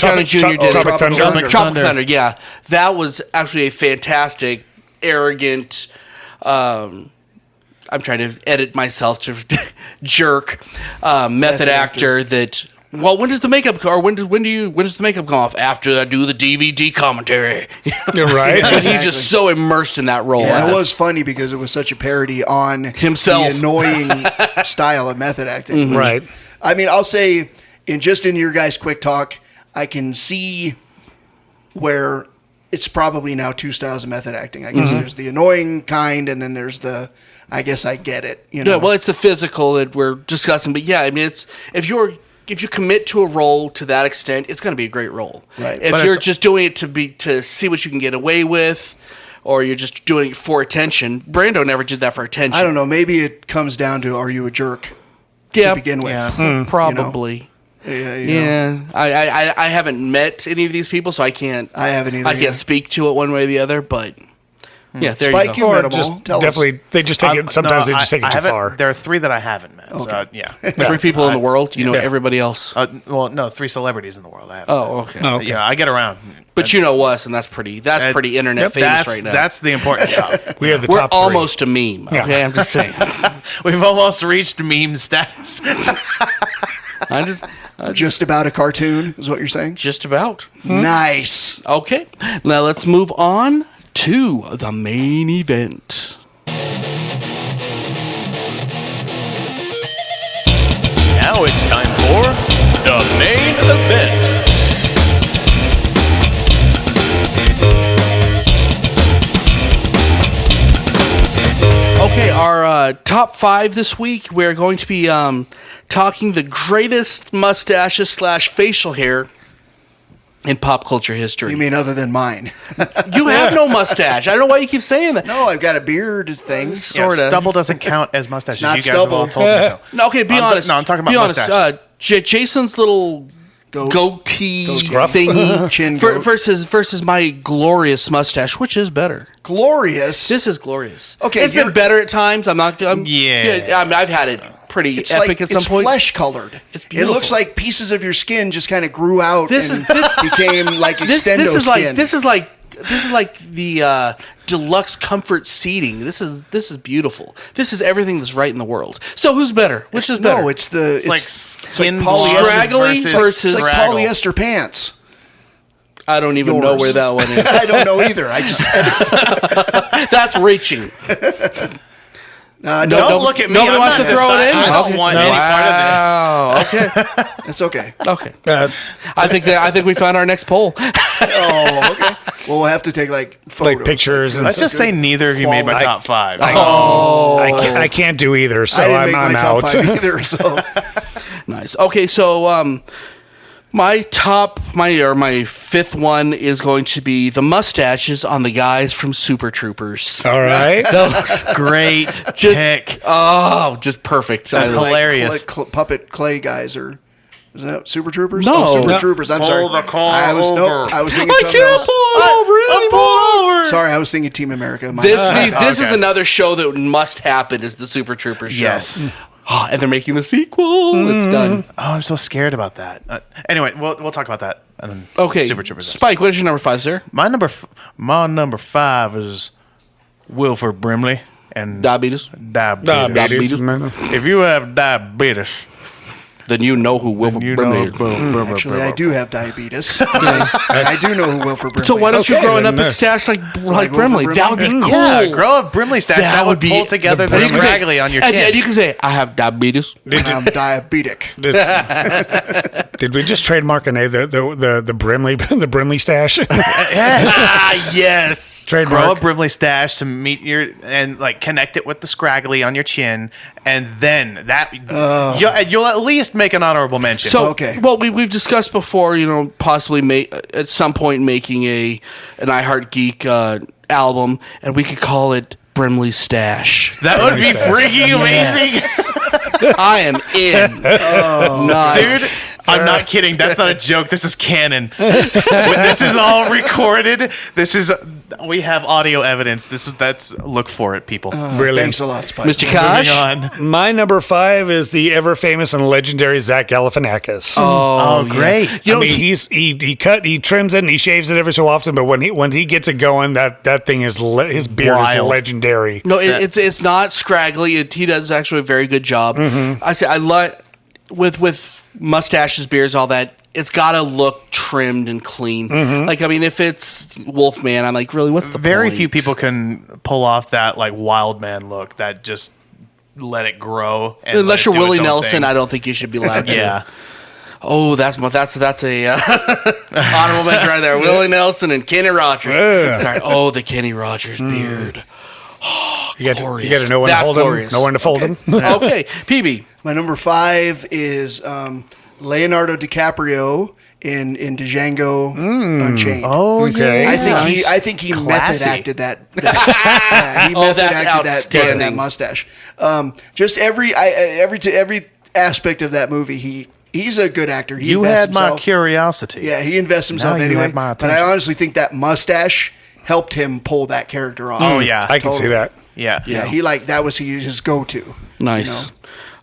Downey Jr. did Tropic Thunder. Tropic Thunder, yeah. That was actually a fantastic, arrogant, I'm trying to edit myself to jerk method actor that. Well, when does the makeup go? Or when does the makeup go off? After I do the DVD commentary. You're right. But he's just so immersed in that role. Yeah, it was funny because it was such a parody on Himself. the annoying style of method acting. which- Right. I mean, I'll say, in your guys' quick talk, I can see where it's probably now two styles of method acting. I guess there's the annoying kind, and then there's the, I guess I get it. You know. Yeah, well, it's the physical that we're discussing, but yeah, I mean, it's if you commit to a role to that extent, it's going to be a great role. Right. If But you're it's- just doing it to see what you can get away with, or you're just doing it for attention, Brando never did that for attention. I don't know. Maybe it comes down to, are you a jerk Yeah, to begin with? yeah. probably. Yeah, you know. Yeah, I haven't met any of these people, so I can't. I haven't either, I can't yeah. speak to it one way or the other, but yeah, there Spike, you you go. met 'em just all. Tell us. definitely, they just take it. Sometimes they just take it I too haven't- far. There are 3 that I haven't met. Okay. So, yeah. 3 people in the world. You know everybody else. Well, no, 3 celebrities in the world. I haven't. Oh, okay. Oh, okay. Yeah, I get around. But you know us, and that's pretty internet famous that's, right now. That's the important stuff. We are the We're top three. almost a meme. Okay, I'm just saying. We've almost reached meme status. I just Just about a cartoon is what you're saying? just about. Nice. Okay, now let's move on to the main event. Now it's time for the main event. Okay, our top 5 this week, we're going to be talking the greatest mustaches / facial hair in pop culture history. You mean other than mine? You have no mustache. I don't know why you keep saying that. No, I've got a beard thing. Yeah, Sorta. stubble doesn't count as mustaches. It's not You guys have all stubble. told me so. No, okay, be honest. No, I'm talking about be honest. mustaches. Jason's little goatee Scruff. thingy Chin goat. versus my glorious mustache. Which is better? Glorious. This is glorious. Okay, it's been you're- better at times. I'm not. Yeah. I mean, I've had it pretty It's epic like at some it's point. flesh colored. It's It beautiful. looks like pieces of your skin just kind of grew out This and is- became like extendo This is skin. like this is like the deluxe comfort seating. This is beautiful. This is everything that's right in the world. So who's better? Which is better? No, it's the It's like skin polyester Straggly versus it's like straggle. polyester pants. I don't even know yours. where that one is. I don't know either. I just said it. That's reaching. Don't look at me. Nobody I'm wants not to throw it in. I don't want any part of this. Wow. Okay. It's okay. Okay. I think we found our next poll. Oh, okay. Well, we'll have to take like photos. Like pictures and Let's just say neither of you made my Quality. top 5. I can't do either, so I didn't I'm make my top out. 5 either. So Nice. Okay, so my fifth one is going to be the mustaches on the guys from Super Troopers. All right. Great Just- pick. Oh, just perfect. That's I love- hilarious. puppet clay guys or. Isn't that Super Troopers? No. Super No. Troopers. I'm Pull sorry. the car I was over. I was thinking something else. I'm pulled over. Sorry, I was thinking Team America. My This bad. is another show that must happen is the Super Troopers show. Yes. And they're making the sequel. It's done. Oh, I'm so scared about that. Anyway, we'll talk about that. Okay, Super Troopers. Spike, what is your number 5, sir? My number 5 is Wilford Brimley and Diabetes. diabetes. If you have diabetes, Then you know who Wilford you Brimley know. is. Actually, I do have diabetes. I do know who Wilford Brimley So why don't you Okay, growing then up and that's- stash like Wilford Brimley? That would be Brimley? cool. Yeah, grow up Brimley stash. That would pull together the And you can say- scraggly on your and- chin. And you can say, I have diabetes. I'm diabetic. Did we just trademark a name? The Brimley stash? Yes. Grow a Trademark. Brimley stash to meet your and like connect it with the scraggly on your chin, and then that you'll at least make an honorable mention. So, Okay. well, we've discussed before, possibly at some point making an iHeartGeek album, and we could call it Brimley Stash. that would be freaking amazing, I am in. Nice. dude. I'm not kidding. That's not a joke. This is canon. This is all recorded. We have audio evidence. That's look for it, people. Brilliant. Thanks a lot, Spike. Mr. Moving Kosh? on. My number 5 is the ever famous and legendary Zach Galifianakis. Oh, great. You know, I mean, he trims it and he shaves it every so often, but when he gets it going, that thing is his beard is Wild. legendary. No, it's not scraggly. He does actually a very good job. I say I like with mustaches, beards, all that. It's got to look trimmed and clean. Like, I mean, if it's Wolfman, I'm like, really, what's the Very point? few people can pull off that like wild man look. That just let it grow. And Unless let you're it do Willie its own Nelson, thing. I don't think you should be allowed to. Yeah. Oh, that's a honorable mention right there. Willie Nelson and Kenny Rogers. Sorry. Oh, the Kenny Rogers beard. You got Glorious. to know when That's to hold glorious. him, know when to fold him. Okay, PB. My number 5 is Leonardo DiCaprio in Django Unchained. Oh Okay. yeah. I think he method Classy. acted that. He method that's acted outstanding. that mustache. Just every aspect of that movie, he's a good actor. He You invests had my himself. curiosity. Yeah, he invests himself Now you anyway. have my But I attention. honestly think that mustache helped him pull that character off. Oh yeah. I can see that. Yeah. Yeah, he that was his go-to. Nice. You know?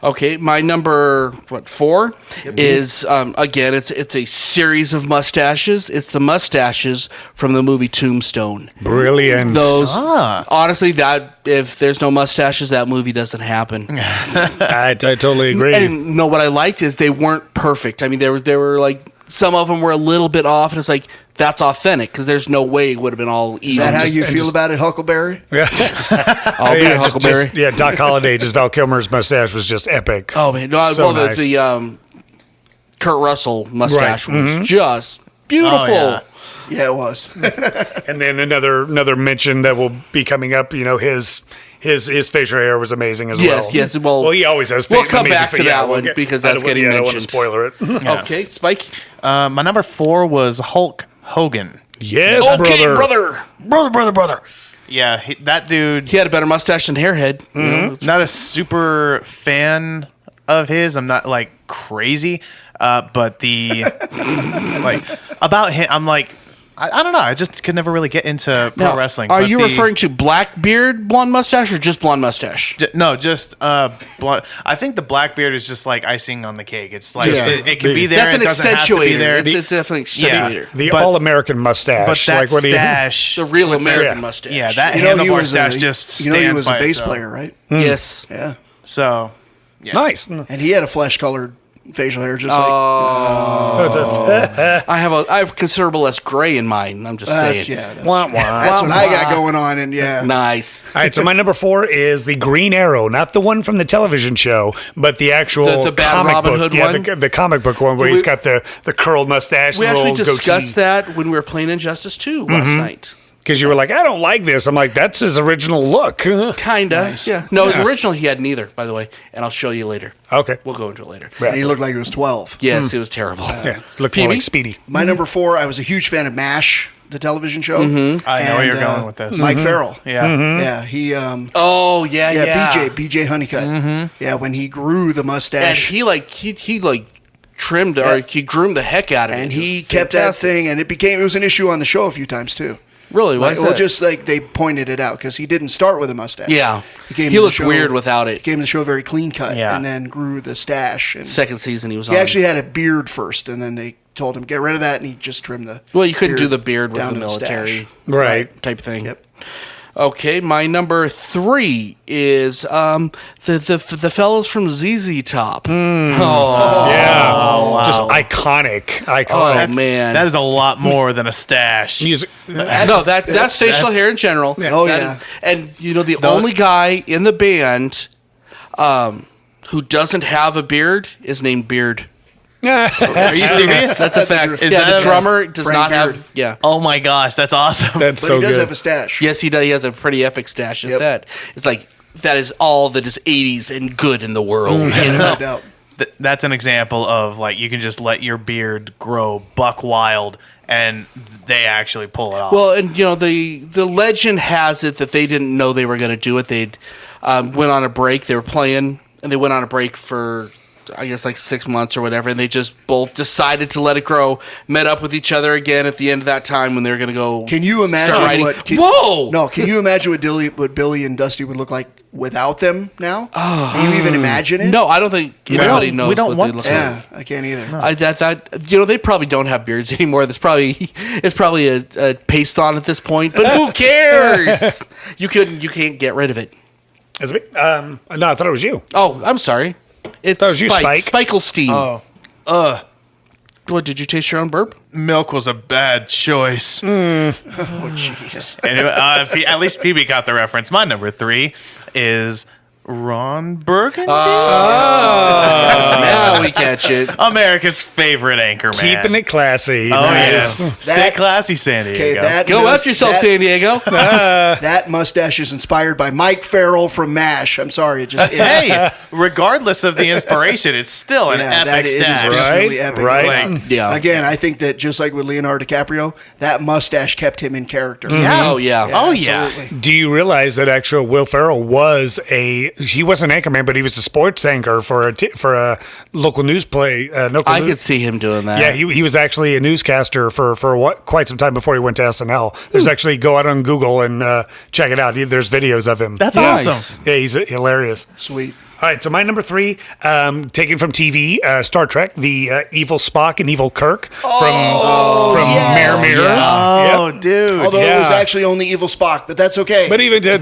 Okay, my number 4 is again it's a series of mustaches. It's the mustaches from the movie Tombstone. Brilliant. Those Ah. honestly, that if there's no mustaches, that movie doesn't happen. I totally agree. And no, what I liked is they weren't perfect. I mean, they were like some of them were a little bit off, and it's like that's authentic because there's no way it would have been all even. Is that how just- you and feel just- about it, Huckleberry? I'll be a Huckleberry. yeah, Doc Holliday, just Val Kilmer's mustache was just epic. Oh man, no, So well nice. the Kurt Russell mustache Right. was just beautiful. Oh, yeah. Yeah, it was. And then another mention that will be coming up. His facial hair was amazing as well. Yes. Well, he always has. we'll come back amazing to fa- that we'll one get- because I that's don't- getting I don't want to mentioned. spoiler it. Okay, Spike. My number 4 was Hulk Hogan. Yes, Okay, brother. brother. Yeah, that dude. He had a better mustache than Hairhead. You know, Not a super fan of his. I'm not like crazy, but the like about him, I'm like I don't know. I just could never really get into pro Now, wrestling. Are but you the- referring to black beard, blonde mustache, or just blonde mustache? No, just blonde. I think the black beard is just like icing on the cake. It's like Yeah. it can be there. That's an it doesn't have to be there. accentuator. It's definitely an Yeah. accentuator. The But- all-American mustache. But that like what do you? stash, The real American yeah. mustache. yeah, that You know, he handlebar was stash just stands he was by a bass itself. player, right? Yes. Yeah. So Nice. And he had a flesh-colored facial hair, just like I have considerable less gray in mine. I'm just saying. that's Wah, wah. that's what I got going on, and yeah. Nice. All right, so my number 4 is the Green Arrow, not the one from the television show, but the actual The bad comic Robin book. Hood Yeah, one? the comic book one where he's got the curled mustache, We little actually discussed goatee. that when we were playing Injustice 2 last night. Because you were like, I don't like this. I'm like, that's his original look. Kinda. Yeah. No, his original he had neither, by the way, and I'll show you later. Okay. We'll go into it later. And he looked like he was 12. Yes, it was terrible. Yeah, look more PB? like Speedy. My number 4, I was a huge fan of MASH, the television show. I know where you're And, going with this. Mike Farrell. Yeah. Yeah, he Oh yeah. BJ Honeycutt. Yeah, when he grew the And mustache. he trimmed or he groomed the heck out of it. And It he was kept that fantastic. thing, and it was an issue on the show a few times too. Really? Why is Well, that? just like they pointed it out because he didn't start with a mustache. Yeah. came He to the looked show- weird without it. Came to the show very clean cut, Yeah. and then grew the stash. And Second season he was he on. actually had a beard first, and then they told him get rid of that, and he just trimmed the. Well, you couldn't do the beard with down the to military stash. Right. type thing. Yep. Okay, my number 3 is the fellows from ZZ Top. Yeah. Just iconic. Oh, man. That is a lot more than a stash. Music. No, that's facial that's- hair in general. Oh, That yeah. is- and you know the only guy in the band who doesn't have a beard is named Beard. Are you serious? That's a fact. Is Yeah, that the a- drummer does Frank not Beard? have. Yeah. Oh my gosh, that's awesome. That's But so he does good. have a stash. Yes, he does. He has a pretty epic stash of Yep. that. It's like that is all that is 80s and good in the world. You No know? doubt. That's an example of like you can just let your beard grow buck wild and they actually pull it off. Well, and you know the legend has it that they didn't know they were going to do it. They went on a break. They were playing, and they went on a break for I guess like 6 months or whatever, and they just both decided to let it grow. Met up with each other again at the end of that time when they were going to go. Can you imagine start writing. what? Whoa! No, can you imagine what Billy and Dusty would look like without them now? Can you even imagine it? No, I don't think anybody knows. we don't what want they look to. like. Yeah, I can't either. That you know they probably don't have beards anymore. It's probably a paste on at this point. But who cares? You can't get rid of it. Is it me? No, I thought it was you. Oh, I'm sorry. It's That was you, Spike. Spiklestein. Oh, What, did you taste your own burp? milk was a bad choice. Oh, jeez. Anyway, at least PB got the reference. My number 3 is Ron Burgundy, Now we catch it. America's favorite anchor man. Keeping it classy. Oh Nice. yes, stay classy, San Okay, Diego. that Go F yourself, that, San Diego. That mustache is inspired by Mike Farrell from MASH. I'm sorry, it just is. Hey, regardless of the inspiration, it's still an Yeah, that epic is stash. definitely Right, epic. right. Like, Yeah. Again, I think that just like with Leonardo DiCaprio, that mustache kept him in character. Oh, yeah. Oh, yeah. Absolutely. Do you realize that actual Will Ferrell he was an anchorman, but he was a sports anchor for a local news play. I could see him doing that. Yeah, he was actually a newscaster for quite some time before he went to SNL. There's actually go out on Google and check it out. There's videos of him. That's Nice. awesome. Yeah, he's hilarious. Sweet. All right, so my number 3, taken from TV, Star Trek, the evil Spock and evil Kirk from yes. Mirror Mirror. Oh, Yep. dude. Although it was Yeah. actually only Evil Spock, but that's okay. But even but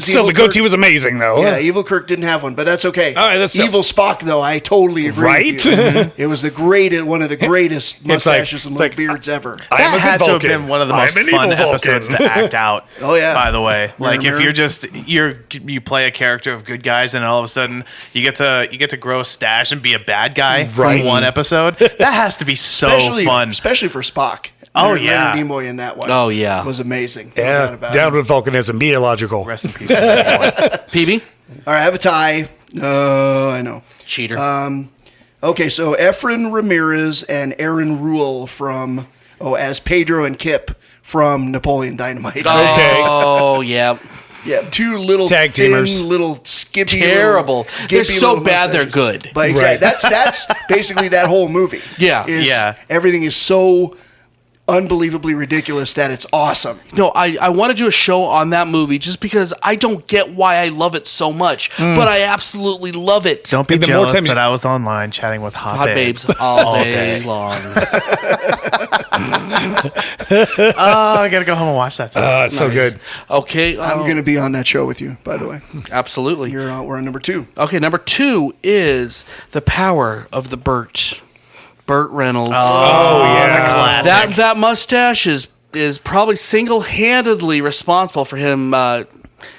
still, Evil the goatee Kirk- was amazing though. yeah, Evil Kirk didn't have one, but that's okay. All right, that's so- Evil Spock, though, I totally agree. Right? With you. It was one of the greatest mustaches and little beards ever. I am That a had good to have Vulcan. been one of the I'm most an fun evil episodes Vulcan. to act out. Oh, yeah. By the way, like Mirror, if you play a character of good guys, and all of a sudden you get to grow a stash and be a bad guy Right. from one episode. That has to be so fun. Especially for Spock. Oh, Leonard yeah. Nimoy in that one. Oh, yeah. Was amazing. No doubt Yeah, about down it. with volcanism. Be illogical. Rest in peace. Leonard. PB? All right, I have a tie. I know. Cheater. Okay, so Efren Ramirez and Aaron Rule as Pedro and Kip from Napoleon Dynamite. Oh, yeah. Yeah, two little Tag thin, teamers. little skippy, Terrible. little, They're gimpy so little bad they're mustaches. good. But exactly, Right. that's basically that whole movie. Yeah. Yeah. Everything is so unbelievably ridiculous that it's awesome. No, I want to do a show on that movie just because I don't get why I love it so much, but I absolutely love it. Don't be And the more jealous time you- that I was online chatting with hot babes babes. all day day. long. Oh, I gotta go home and watch that. It's so good. Okay, I'm going to be on that show with you, by the way. absolutely. We're on number 2. Okay, number 2 is The Power of the Burt. Burt Reynolds. Oh yeah. Classic. That mustache is probably single-handedly responsible for him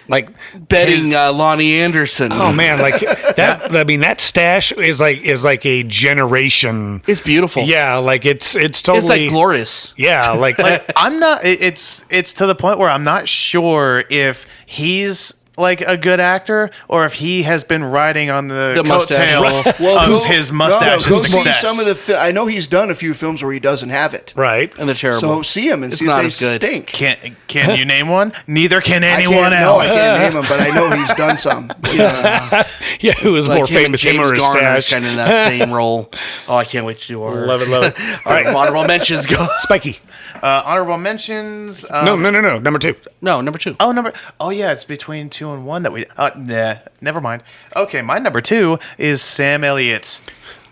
Like betting Lonnie Anderson. oh man, like that. I mean, that stash is like a generation. It's beautiful. Yeah, like it's totally. It's like glorious. Yeah, like I'm not. It's to the point where I'm not sure if he's like a good actor, or if he has been riding on the mustache. coattail of his mustache go see success. some of the. I know he's done a few films where he doesn't have it. Right. And they're terrible. So see him and It's see not if they as good. stink. Can you name one? Neither can I anyone can't, else. No, I can't name him, but I know he's done some. Yeah. Yeah, who was Like more him and famous, him James or his Garner's stash? kind of in that same role. Oh, I can't wait to do our Love it, love it. All right, honorable mentions go. Spiky. Honorable mentions. No. Number 2. No, number 2. Oh yeah, it's between 2 and 1 that we. Nah, never mind. Okay, my number 2 is Sam Elliott.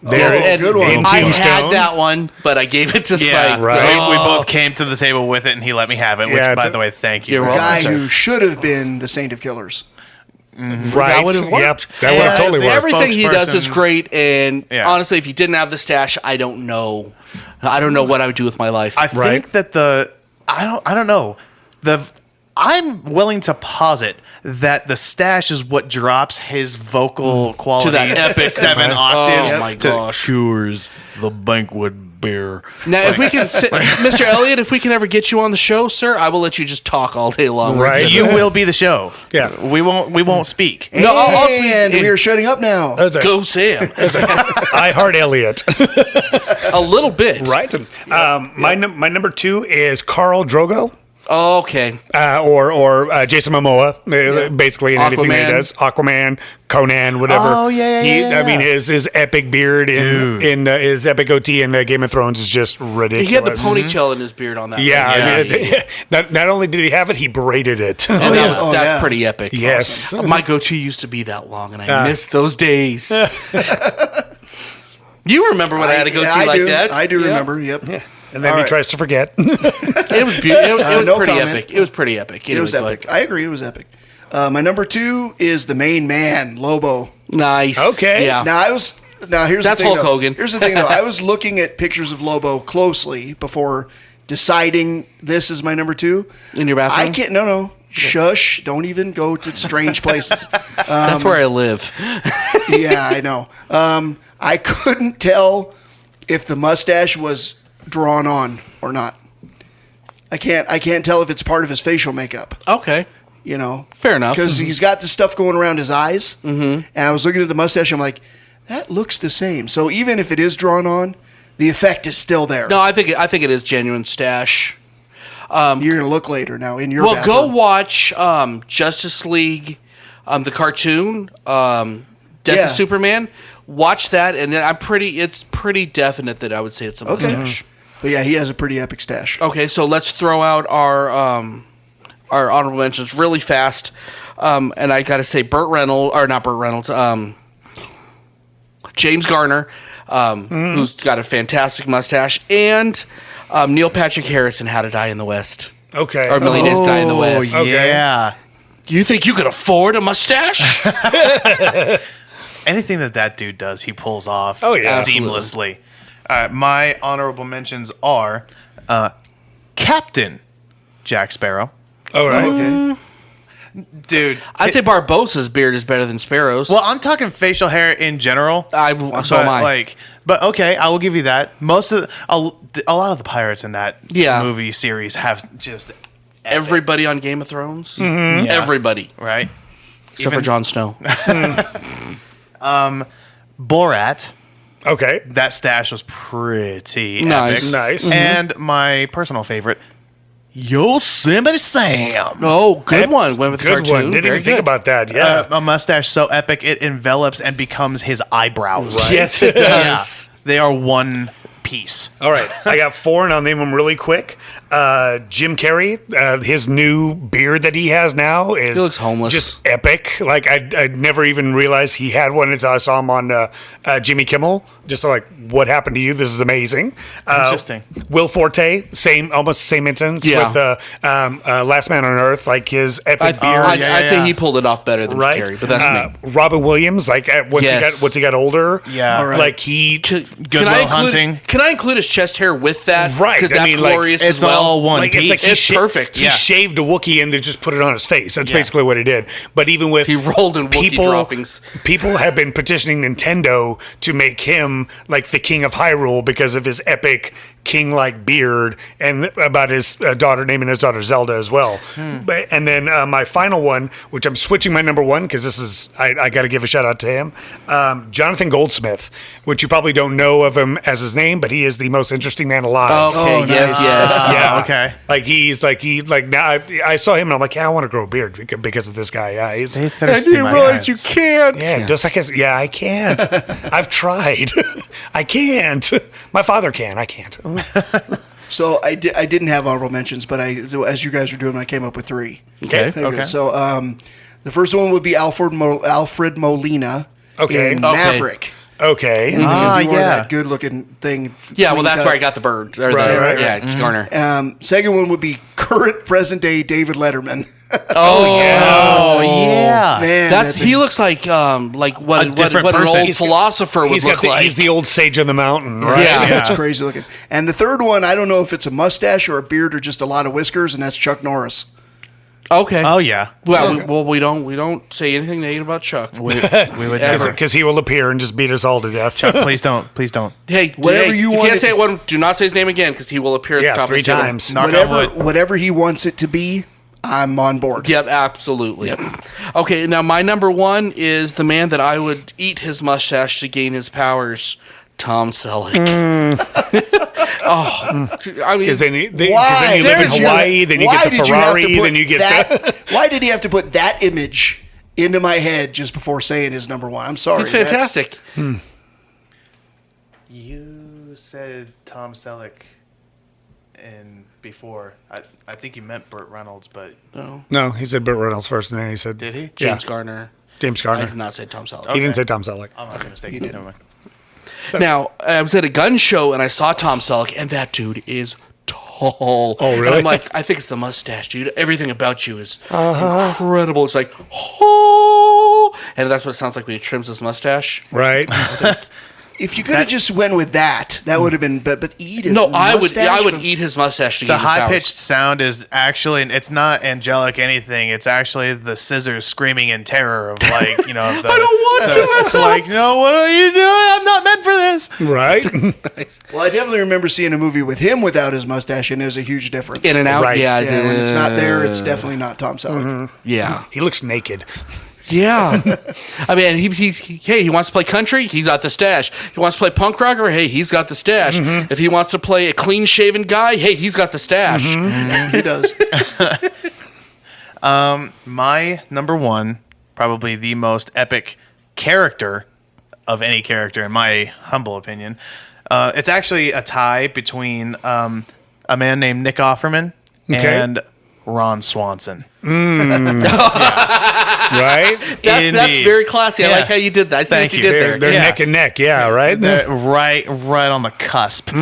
And good one. In I Tombstone. had that one, but I gave it to Yeah, Spike. right. We both came to the table with it, and he let me have it. Which, Yeah, by the way, thank you. You're The welcome. guy sir. who should have been the Saint of Killers. Right. would've worked. Yep. That would have And totally the worked. Everything he does is spokesperson. great, and Yeah. honestly, if he didn't have the stash, I don't know. I don't know what I would do with my life. I think Right. that I don't know. I'm willing to posit that the stash is what drops his vocal quality that epic- 7 octaves. Oh my to gosh. Cures the banquet beer. Now, if we can, Mr. Elliott, if we can ever get you on the show, sir, I will let you just talk all day long. Right. You will be the show. Yeah. We won't speak. No, And we are shutting up now. That's it. Go Sam. I heart Elliot. A little bit. Right. My number 2 is Carl Drogo. Okay. Or Jason Momoa, basically in anything that he Aquaman. does. Aquaman, Conan, whatever. Oh, yeah. I mean, his epic beard in his epic OT in Game of Thrones is just ridiculous. He had the ponytail in his beard on that. Yeah, one. I mean, not only did he have it, he braided it. And that's yeah. pretty epic. Yes. My goatee used to be that long, and I miss those days. You remember when I had a goatee like that? I do Yeah. remember. Yep. And then All he right. tries to forget. It was beautiful. It was No pretty comment. epic. It was pretty epic. It was epic. I agree. It was epic. My number 2 is the main man, Lobo. Nice. Okay. Yeah. Now here's That's the thing. Hulk though. Hogan. Here's the thing, though. I was looking at pictures of Lobo closely before deciding this is my number 2. In your bathroom? I can't. No. Shush! Don't even go to strange places. That's where I live. Yeah, I know. I couldn't tell if the mustache was drawn on or not. I can't tell if it's part of his facial makeup. Okay. You know, Fair enough. because he's got the stuff going around his eyes. Mm-hmm. And I was looking at the mustache. I'm like, that looks the same. So even if it is drawn on, the effect is still there. No, I think it is genuine stash. You're gonna look later now in your. Well, go bathroom. watch Justice League, the cartoon, Death Yeah. of Superman. Watch that, and it's pretty definite that I would say it's a mustache. But yeah, he has a pretty epic stash. Okay, so let's throw out our honorable mentions really fast. And I got to say, not Burt Reynolds, James Garner, who's got a fantastic mustache, and Neil Patrick Harris in How to Die in the West. Okay. Or Millionaires Die in the West. Okay. Yeah. You think you could afford a mustache? Anything that dude does, he pulls off Oh, yeah. seamlessly. My honorable mentions are Captain Jack Sparrow. All right. Okay. Dude. I'd say Barbossa's beard is better than Sparrow's. Well, I'm talking facial hair in general. So but, am I. But okay, I will give you that. A lot of the pirates in that movie series have just Everybody on Game of Thrones? Yeah. Everybody. right. Except for Jon Snow. Borat. Okay. That stash was pretty Nice. epic. Nice. And my personal favorite, Yosemite Sam. Oh, good one. Went with the Good cartoon. one. Didn't Very even think good. about that. Yeah. A mustache so epic it envelops and becomes his eyebrows. Yes, it does. They are one piece. All right, I got 4, and I'll name them really quick. Jim Carrey, his new beard that he has now is He looks homeless. just epic. Like I never even realized he had one until I saw him on Jimmy Kimmel. Just like, what happened to you? This is amazing. Interesting. Will Forte, almost the same instance Yeah. with Last Man on Earth, like his epic beard. I'd say he pulled it off better than Right, Carey, but that's me. Robin Williams, like Yes. once he got older, Yeah. All right. like he Goodwill Hunting. Can I include his chest hair with that? Right, Because I that's mean, like, glorious it's as well. all one like piece. it's like It's perfect. He Yeah. shaved a Wookiee and then just put it on his face. That's basically what he did. But even with He rolled in Wookiee droppings. people have been petitioning Nintendo to make him like the king of Hyrule because of his epic king-like beard, and about his daughter, naming his daughter Zelda as well. But, and then my final one, which I'm switching my number one because this is I got to give a shout out to him, Jonathan Goldsmith, which you probably don't know of him as his name, but he is the most interesting man alive. Okay, yes. Yeah. Okay. Now I saw him and I'm like, yeah, I want to grow a beard because of this guy. Yeah, he's. Stay thirsty, my hands. You can't. Yeah, just like I can't. I've tried. I can't. My father can. I can't. So I didn't have honorable mentions, but as you guys were doing, I came up with 3. Okay. Okay. So the first one would be Alfred Molina in Maverick. Okay. Because he wore yeah. that good-looking thing. Yeah, well, that's where I got the bird. Or Right. Yeah, Garner. Second one would be current present-day David Letterman. Oh, yeah. Man, he looks like what different an person. old philosopher would look like. He's the old sage on the mountain, right? Yeah. That's crazy looking. And the third one, I don't know if it's a mustache or a beard or just a lot of whiskers, and that's Chuck Norris. Okay. Oh yeah. Well, we don't say anything negative about Chuck. We would never. Because he will appear and just beat us all to death. Please don't. Hey, Whatever you want can't it say to- it one. Do not say his name again because he will appear at the top 3 of the table. times. Knock on wood. Whatever he wants it to be, I'm on board. Yep, absolutely. Okay, now my number one is the man that I would eat his mustache to gain his powers, Tom Selleck. I mean, Because then you live in There's your- Hawaii, then you why get the did you have to Ferrari, put then you get that. Why did he have to put that image into my head just before saying his number one? I'm sorry. he's fantastic. You said Tom Selleck, and before I think you meant Burt Reynolds, but No, he said Burt Reynolds first, and then he said did he? James Garner. James I Garner. did not say Tom Selleck. He didn't say Tom Selleck. I'm not mistaken. Never mind. Now, I was at a gun show and I saw Tom Selleck, and that dude is tall. Oh, really? And I'm like, I think it's the mustache, dude. Everything about you is incredible. It's like, oh, and that's what it sounds like when he trims his mustache. Right? If you could have just went with that would have been. But eat it. No, I would eat his mustache to The gain his powers. high pitched sound is actually, it's not angelic anything. It's actually the scissors screaming in terror of I don't want to mess It's like, no, what are you doing? I'm not meant for this. Right? Well, I definitely remember seeing a movie with him without his mustache, and there's a huge difference. In and out, Right. yeah, Yeah, when it's not there, it's definitely not Tom Selleck. yeah. He looks naked. Yeah, I mean, he wants to play country, he's got the stash. He wants to play punk rocker, hey, he's got the stash. If he wants to play a clean shaven guy, hey, he's got the stash. He does. My number one, probably the most epic character of any character, in my humble opinion. It's actually a tie between a man named Nick Offerman and Ron Swanson. Right? That's very classy. I Yeah. like how you did that. I see Thank what you you. did there. They're Yeah. neck and neck, yeah, right? Right on the cusp. But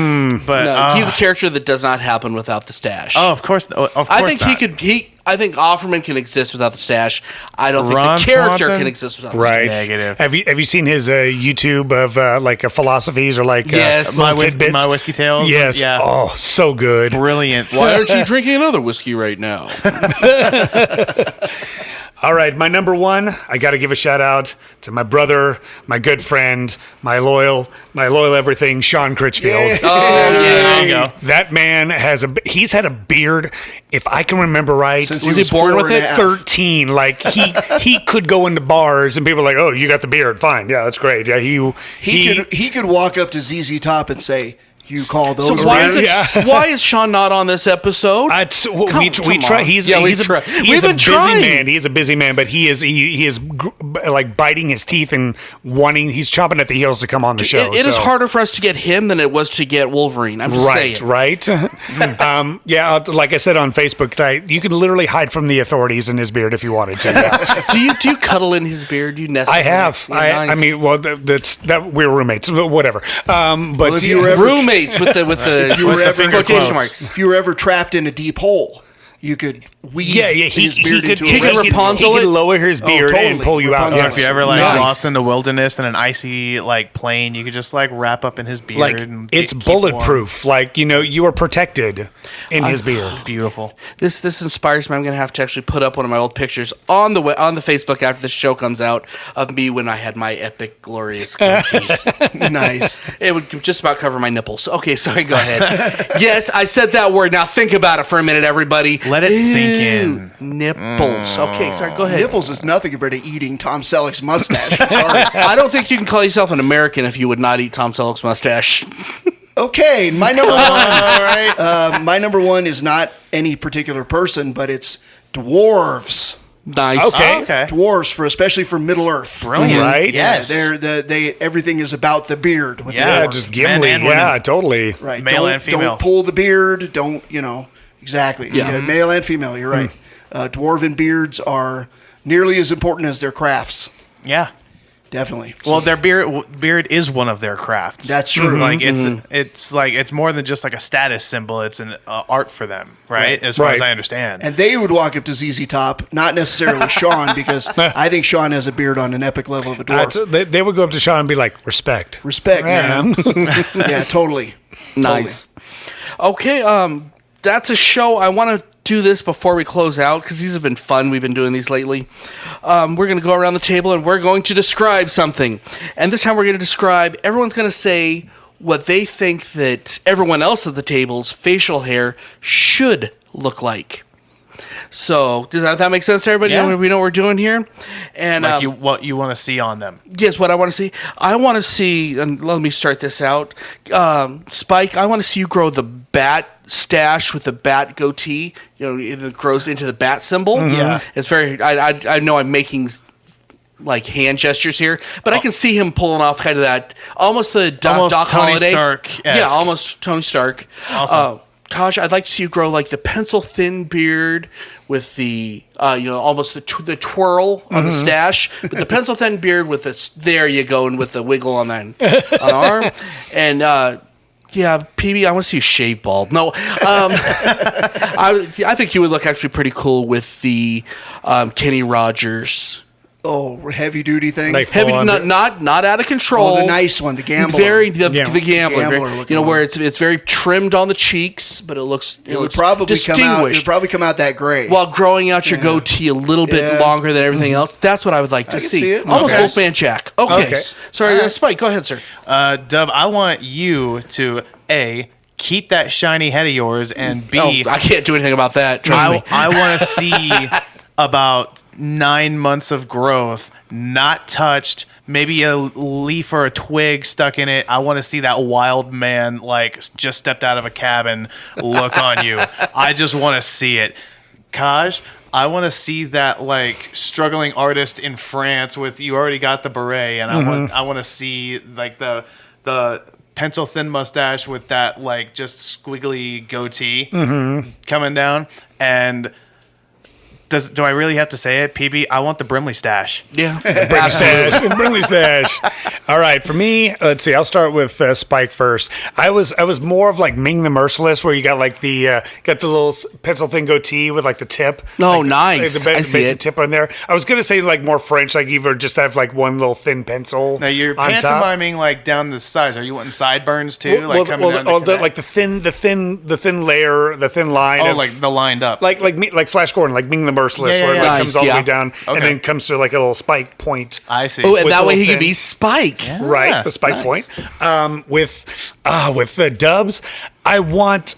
No, he's a character that does not happen without the stash. of course, I think not. he could. I think Offerman can exist without the stash. I don't think Ron the character Swanson? can exist without the Right. stash. Negative. Have you seen his YouTube of philosophies or Yes. My tidbits? My Whiskey Tales? Yes. Yeah. Oh, so good. Brilliant. Why aren't you drinking another whiskey right now? All right, my number one, I got to give a shout out to my brother, my good friend, my loyal everything, Sean Critchfield. Oh yeah. There you go. That man he's had a beard, if I can remember right, Since Was he born 4 with and it? a half. 13. Like he could go into bars and people are like, "Oh, you got the beard. Fine. Yeah, that's great." Yeah, He could walk up to ZZ Top and say, "You call those?" So why beards?" why is Sean not on this episode? we try. on. He's Yeah, he's we've a been busy trying. man. He is a busy man, but he is like biting his teeth and wanting. He's chomping at the heels to come on the show. It is so. harder for us to get him than it was to get Wolverine. I'm just saying. Right. Yeah, like I said on Facebook, you could literally hide from the authorities in his beard if you wanted to. Yeah. Do you cuddle in his beard? Do you nest? I in it? have. Yeah, I nice. mean, well, that we were roommates, whatever. But if you were ever- roommates with the If you were ever quotation marks. If you were ever trapped in a deep hole, You could weave he his beard could, into he a could Rapunzel. Rapunzel he it? could lower his beard totally. and pull you out. Rapunzel. Or if you ever like Nice. lost in the wilderness in an icy like plain, you could just like wrap up in his beard. Like and it's keep warm. bulletproof. Like you are protected in his beard. Beautiful. This inspires me. I'm gonna have to actually put up one of my old pictures on the Facebook after the show comes out of me when I had my epic, glorious goatee. Nice. It would just about cover my nipples. Okay, sorry, go ahead. Yes, I said that word. Now think about it for a minute, everybody. Let it sink in. Nipples. Okay, sorry, go ahead. Nipples is nothing compared to eating Tom Selleck's mustache. I'm sorry. I don't think you can call yourself an American if you would not eat Tom Selleck's mustache. Okay, my number one. All right. My number one is not any particular person, but it's dwarves. Nice. Okay. Oh, okay. Dwarves especially for Middle Earth. Brilliant. Right? Yes. They everything is about the beard with Yeah, the Yeah, dwarves. just Men Gimli. and women. Yeah, totally. Right. Male and female. Don't pull the beard. Don't, exactly. Yeah. Male and female, you're right. Dwarven beards are nearly as important as their crafts. Yeah. Definitely. Well, their beard is one of their crafts. That's true. Like it's more than just like a status symbol. It's an art for them, right? As far as Right. I understand. And they would walk up to ZZ Top, not necessarily Sean, because I think Sean has a beard on an epic level of a dwarf. They would go up to Sean and be like, respect. Respect, man. Yeah, totally. Nice. Okay, that's a show. I want to do this before we close out because these have been fun. We've been doing these lately. We're going to go around the table and we're going to describe something. And this time we're going to describe, everyone's going to say what they think that everyone else at the table's facial hair should look like. So, does that make sense to everybody? Yeah. We know what we're doing here? And Like what you want to see on them. Yes, what I want to see. I want to see, and let me start this out. Spike, I want to see you grow the bat stash with the bat goatee. It grows into the bat symbol. Yeah. It's very, I know I'm making like hand gestures here, but I can see him pulling off kind of that, almost the Almost Doc Tony Holliday. Stark-esque. Yeah, almost Tony Stark. Awesome. Gosh, I'd like to see you grow like the pencil thin beard with the, almost the twirl on the stash, but the pencil thin beard with this. There you go, and with the wiggle on the arm, and yeah, PB, I want to see you shave bald. No, I think you would look actually pretty cool with the Kenny Rogers. Oh, heavy duty thing. Like Heavy, full on- not out of control. Oh, the nice one, the gambler. The gambler, Gambler very- looking where one. it's very trimmed on the cheeks, but it looks it would looks probably come out. It would distinguished. probably come out that gray. While growing out your goatee a little bit Yeah. longer than everything else, that's what I would like to can see. see it. Almost Okay. Wolfman Jack. Okay. Okay. Sorry, Spike. Go ahead, sir. Dub, I want you to keep that shiny head of yours, and B, I can't do anything about that. Trust me. I want to see about 9 months of growth, not touched, maybe a leaf or a twig stuck in it. I want to see that wild man, like, just stepped out of a cabin look on you. I just want to see it. Kaj, I want to see that, like, struggling artist in France with, you already got the beret, and I want to see, like, the pencil thin mustache with that, like, just squiggly goatee coming down. And do I really have to say it, PB? I want the Brimley stash. Yeah. Brimley stash. All right, for me, let's see. I'll start with Spike first. I was more of like Ming the Merciless, where you got like the little pencil thin goatee with like the tip. Oh, like, nice. The I see basic it. tip on there. I was gonna say like more French, like either just have like one little thin pencil. Now you're on top. pantomiming like down the sides. Are you wanting sideburns too? Like coming down to connect? like the thin layer, the thin line. oh, of, like the lined up. like Flash Gordon, like Ming the Merciless, Yeah, where it yeah, like, yeah. comes all the Nice, way yeah. down and Okay. then comes to like a little spike point. I see. Oh, and With that a way he little could be thin- Spike. Right, a spike point. With the Dubs, I want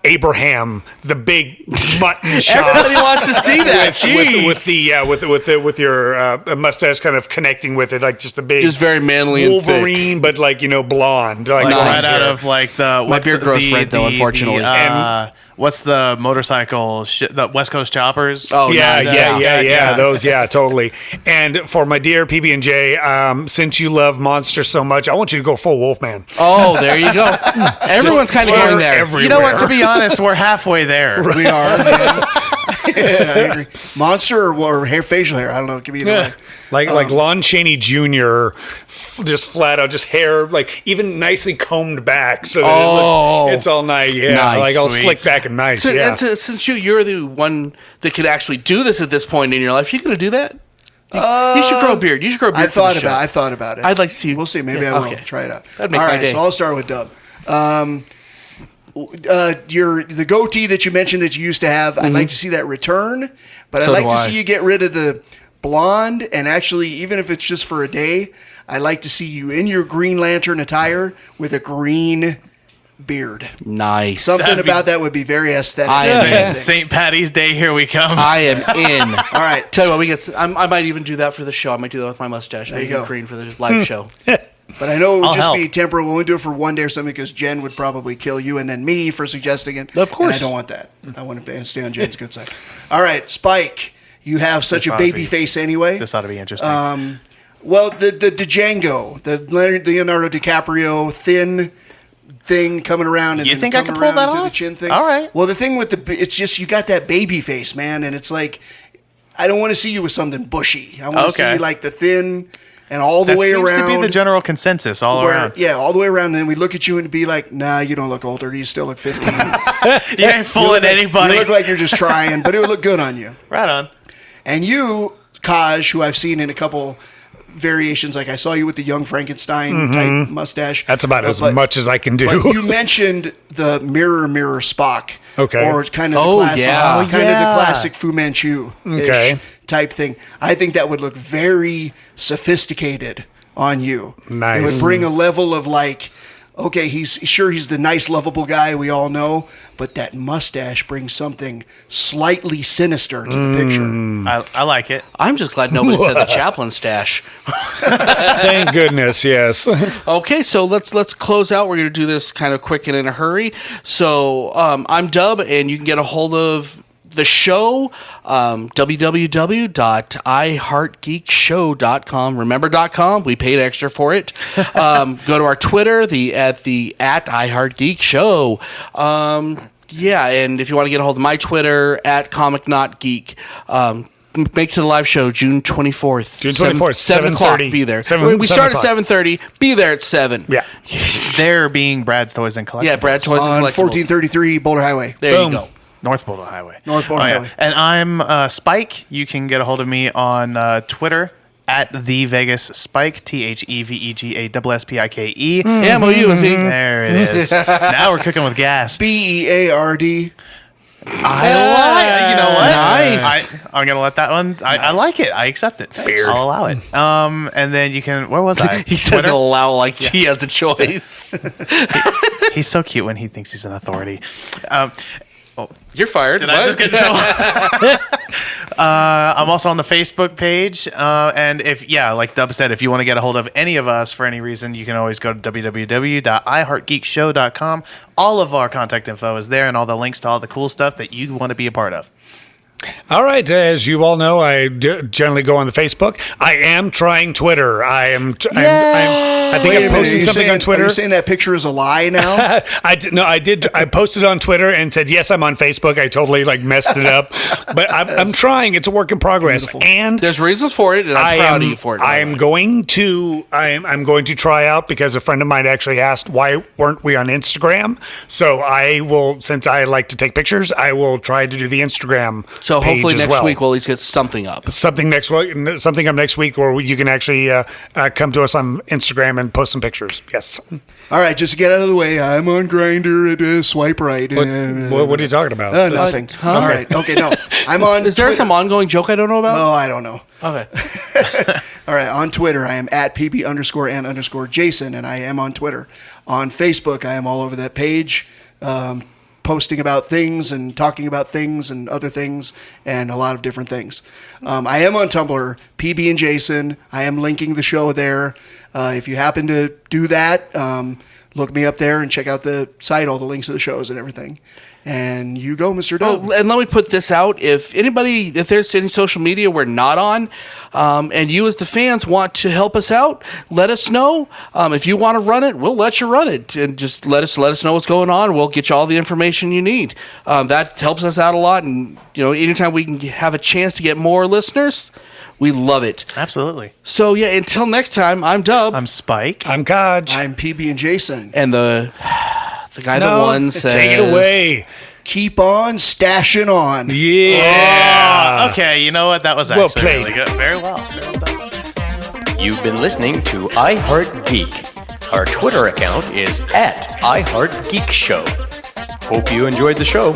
Abraham, the big mutton chops. Everybody wants to see that. with your mustache kind of connecting with it, like just the big, Just very manly and thick. Wolverine, but like blonde, like like Nice. right out of like the My beard grows red, though, unfortunately. What's the motorcycle? The West Coast Choppers. Oh, yeah, nice. Yeah. those, totally. And for my dear PB&J, since you love monsters so much, I want you to go full Wolfman. Oh, there you go. Everyone's kind of hair going there. everywhere. You know what? To be honest, we're halfway there. we are. Man. I agree. Monster or hair, facial hair. I don't know. It could be either way. Like Lon Chaney Jr., just flat out, just hair, like even nicely combed back, so that it looks, it's all nice. Yeah, Nice. like all Sweet. slicked back and nice. So, Yeah. and since you're the one that could actually do this at this point in your life, you going to do that? You should grow a beard. You should grow a beard. I've thought about it. I'd like to see. We'll see. Maybe Yeah, I will. okay. Try it out. That'd make All my right, day. so I'll start with Dub. The goatee that you mentioned that you used to have, I'd like to see that return, but So I'd like do to I. see you get rid of the blonde, and actually, even if it's just for a day, I'd like to see you in your Green Lantern attire with a green beard. Nice. Something That'd be- about that would be very aesthetic. I am in. St. Patty's Day, here we come. I am in. All right. Tell you what, we get. I might even do that for the show. I might do that with my mustache. There you you go. green for the live show. But I know it would I'll just help. be temporary. We'll only do it for one day or something because Jen would probably kill you and then me for suggesting it. Of course. And I don't want that. I want to stay on Jen's good side. All right, Spike, you have such This a ought to baby be- face anyway. This ought to be interesting. Well, the Django, the Leonardo DiCaprio thin thing coming around. And You then think I coming could pull around that into off? the chin thing. All right. Well, the thing with it's just you got that baby face, man, and it's like I don't want to see you with something bushy. I want to see Okay. like the thin and all the That way seems around. to be the general consensus all Where- around. Yeah, all the way around. And then we look at you and be like, nah, you don't look older. You still look 15. You ain't fooling anybody. You look like you're just trying, but it would look good on you. Right on. And you, Kaj, who I've seen in a couple variations, like I saw you with the young Frankenstein type mustache. That's about as But- much as I can do. But you mentioned the mirror Spock. Okay. Or kind of Oh, the classic, yeah. kind of the Yeah. classic Fu Manchu Okay. type thing. I think that would look very sophisticated on you. Nice. It would bring a level of like, okay, he's the nice, lovable guy we all know, but that mustache brings something slightly sinister to the picture. I like it. I'm just glad nobody said the Chaplin stash. Thank goodness, yes. Okay, so let's close out. We're going to do this kind of quick and in a hurry. So I'm Dub, and you can get a hold of the show, www.iheartgeekshow.com. Remember .com? We paid extra for it. Go to our Twitter, at iHeartGeekShow. Yeah, and if you want to get a hold of my Twitter, at ComicNotGeek. Make it to the live show June 24th. June 24th, 7 o'clock. 7:30. Be there. Seven- We 7 start at 7:30. Be there at 7. Yeah. There being Brad's Toys and Collectibles. Yeah, Brad Toys and On Collectibles. 1433 Boulder Highway. There Boom. you go. North Boulder Highway. North Boulder Highway. And I'm Spike. You can get a hold of me on Twitter at the Vegas Spike, TheVegaSpike. M-O-U-S-E. There it is. Now we're cooking with gas. BEARD. I like. You know what? Nice. I'm gonna let that one. I like it. I accept it. I'll allow it. And then you can. Where was I? He says Twitter? it'll allow like he has a choice. He's so cute when he thinks he's an authority. You're fired. Did I just get in trouble? I'm also on the Facebook page. And like Dub said, if you want to get a hold of any of us for any reason, you can always go to www.iheartgeekshow.com. All of our contact info is there and all the links to all the cool stuff that you want to be a part of. All right, as you all know, I generally go on the Facebook. I am trying Twitter. I think I posted something on Twitter. Are you saying that picture is a lie now? I did. I posted on Twitter and said, yes, I'm on Facebook. I totally messed it up, but I'm trying. It's a work in progress. Beautiful. And There's reasons for it, and I'm proud of you for it. I'm going to try out because a friend of mine actually asked why weren't we on Instagram. So I will, since I like to take pictures, I will try to do the Instagram. So hopefully page as next well. week we'll at least get something up. Something up next week where you can actually come to us on Instagram and post some pictures. Yes. All right, just to get out of the way, I'm on Grindr at swipe right. What are you talking about? Nothing. All right. Okay, no. I'm on Is there Twitter. some ongoing joke I don't know about? Oh, I don't know. Okay. All right, on Twitter, I am at PB_and_Jason, and I am on Twitter. On Facebook, I am all over that page, posting about things and talking about things and other things and a lot of different things. I am on Tumblr, PB&Jason. I am linking the show there. If you happen to do that, look me up there and check out the site, all the links to the shows and everything. And you go, Mr. Doug. And let me put this out. If there's any social media we're not on, and you as the fans want to help us out, let us know. If you want to run it, we'll let you run it. And just let us know what's going on. We'll get you all the information you need. That helps us out a lot. And, anytime we can have a chance to get more listeners, we love it. Absolutely. So, yeah, until next time, I'm Dub. I'm Spike. I'm Kaj. I'm PB&Jason. And the guy that won says... Take it away. Keep on stashing on. Yeah. Okay, you know what? That was Well actually played. really good. Very well. Very well done. You've been listening to iHeartGeek. Our Twitter account is @iHeartGeekShow. Hope you enjoyed the show.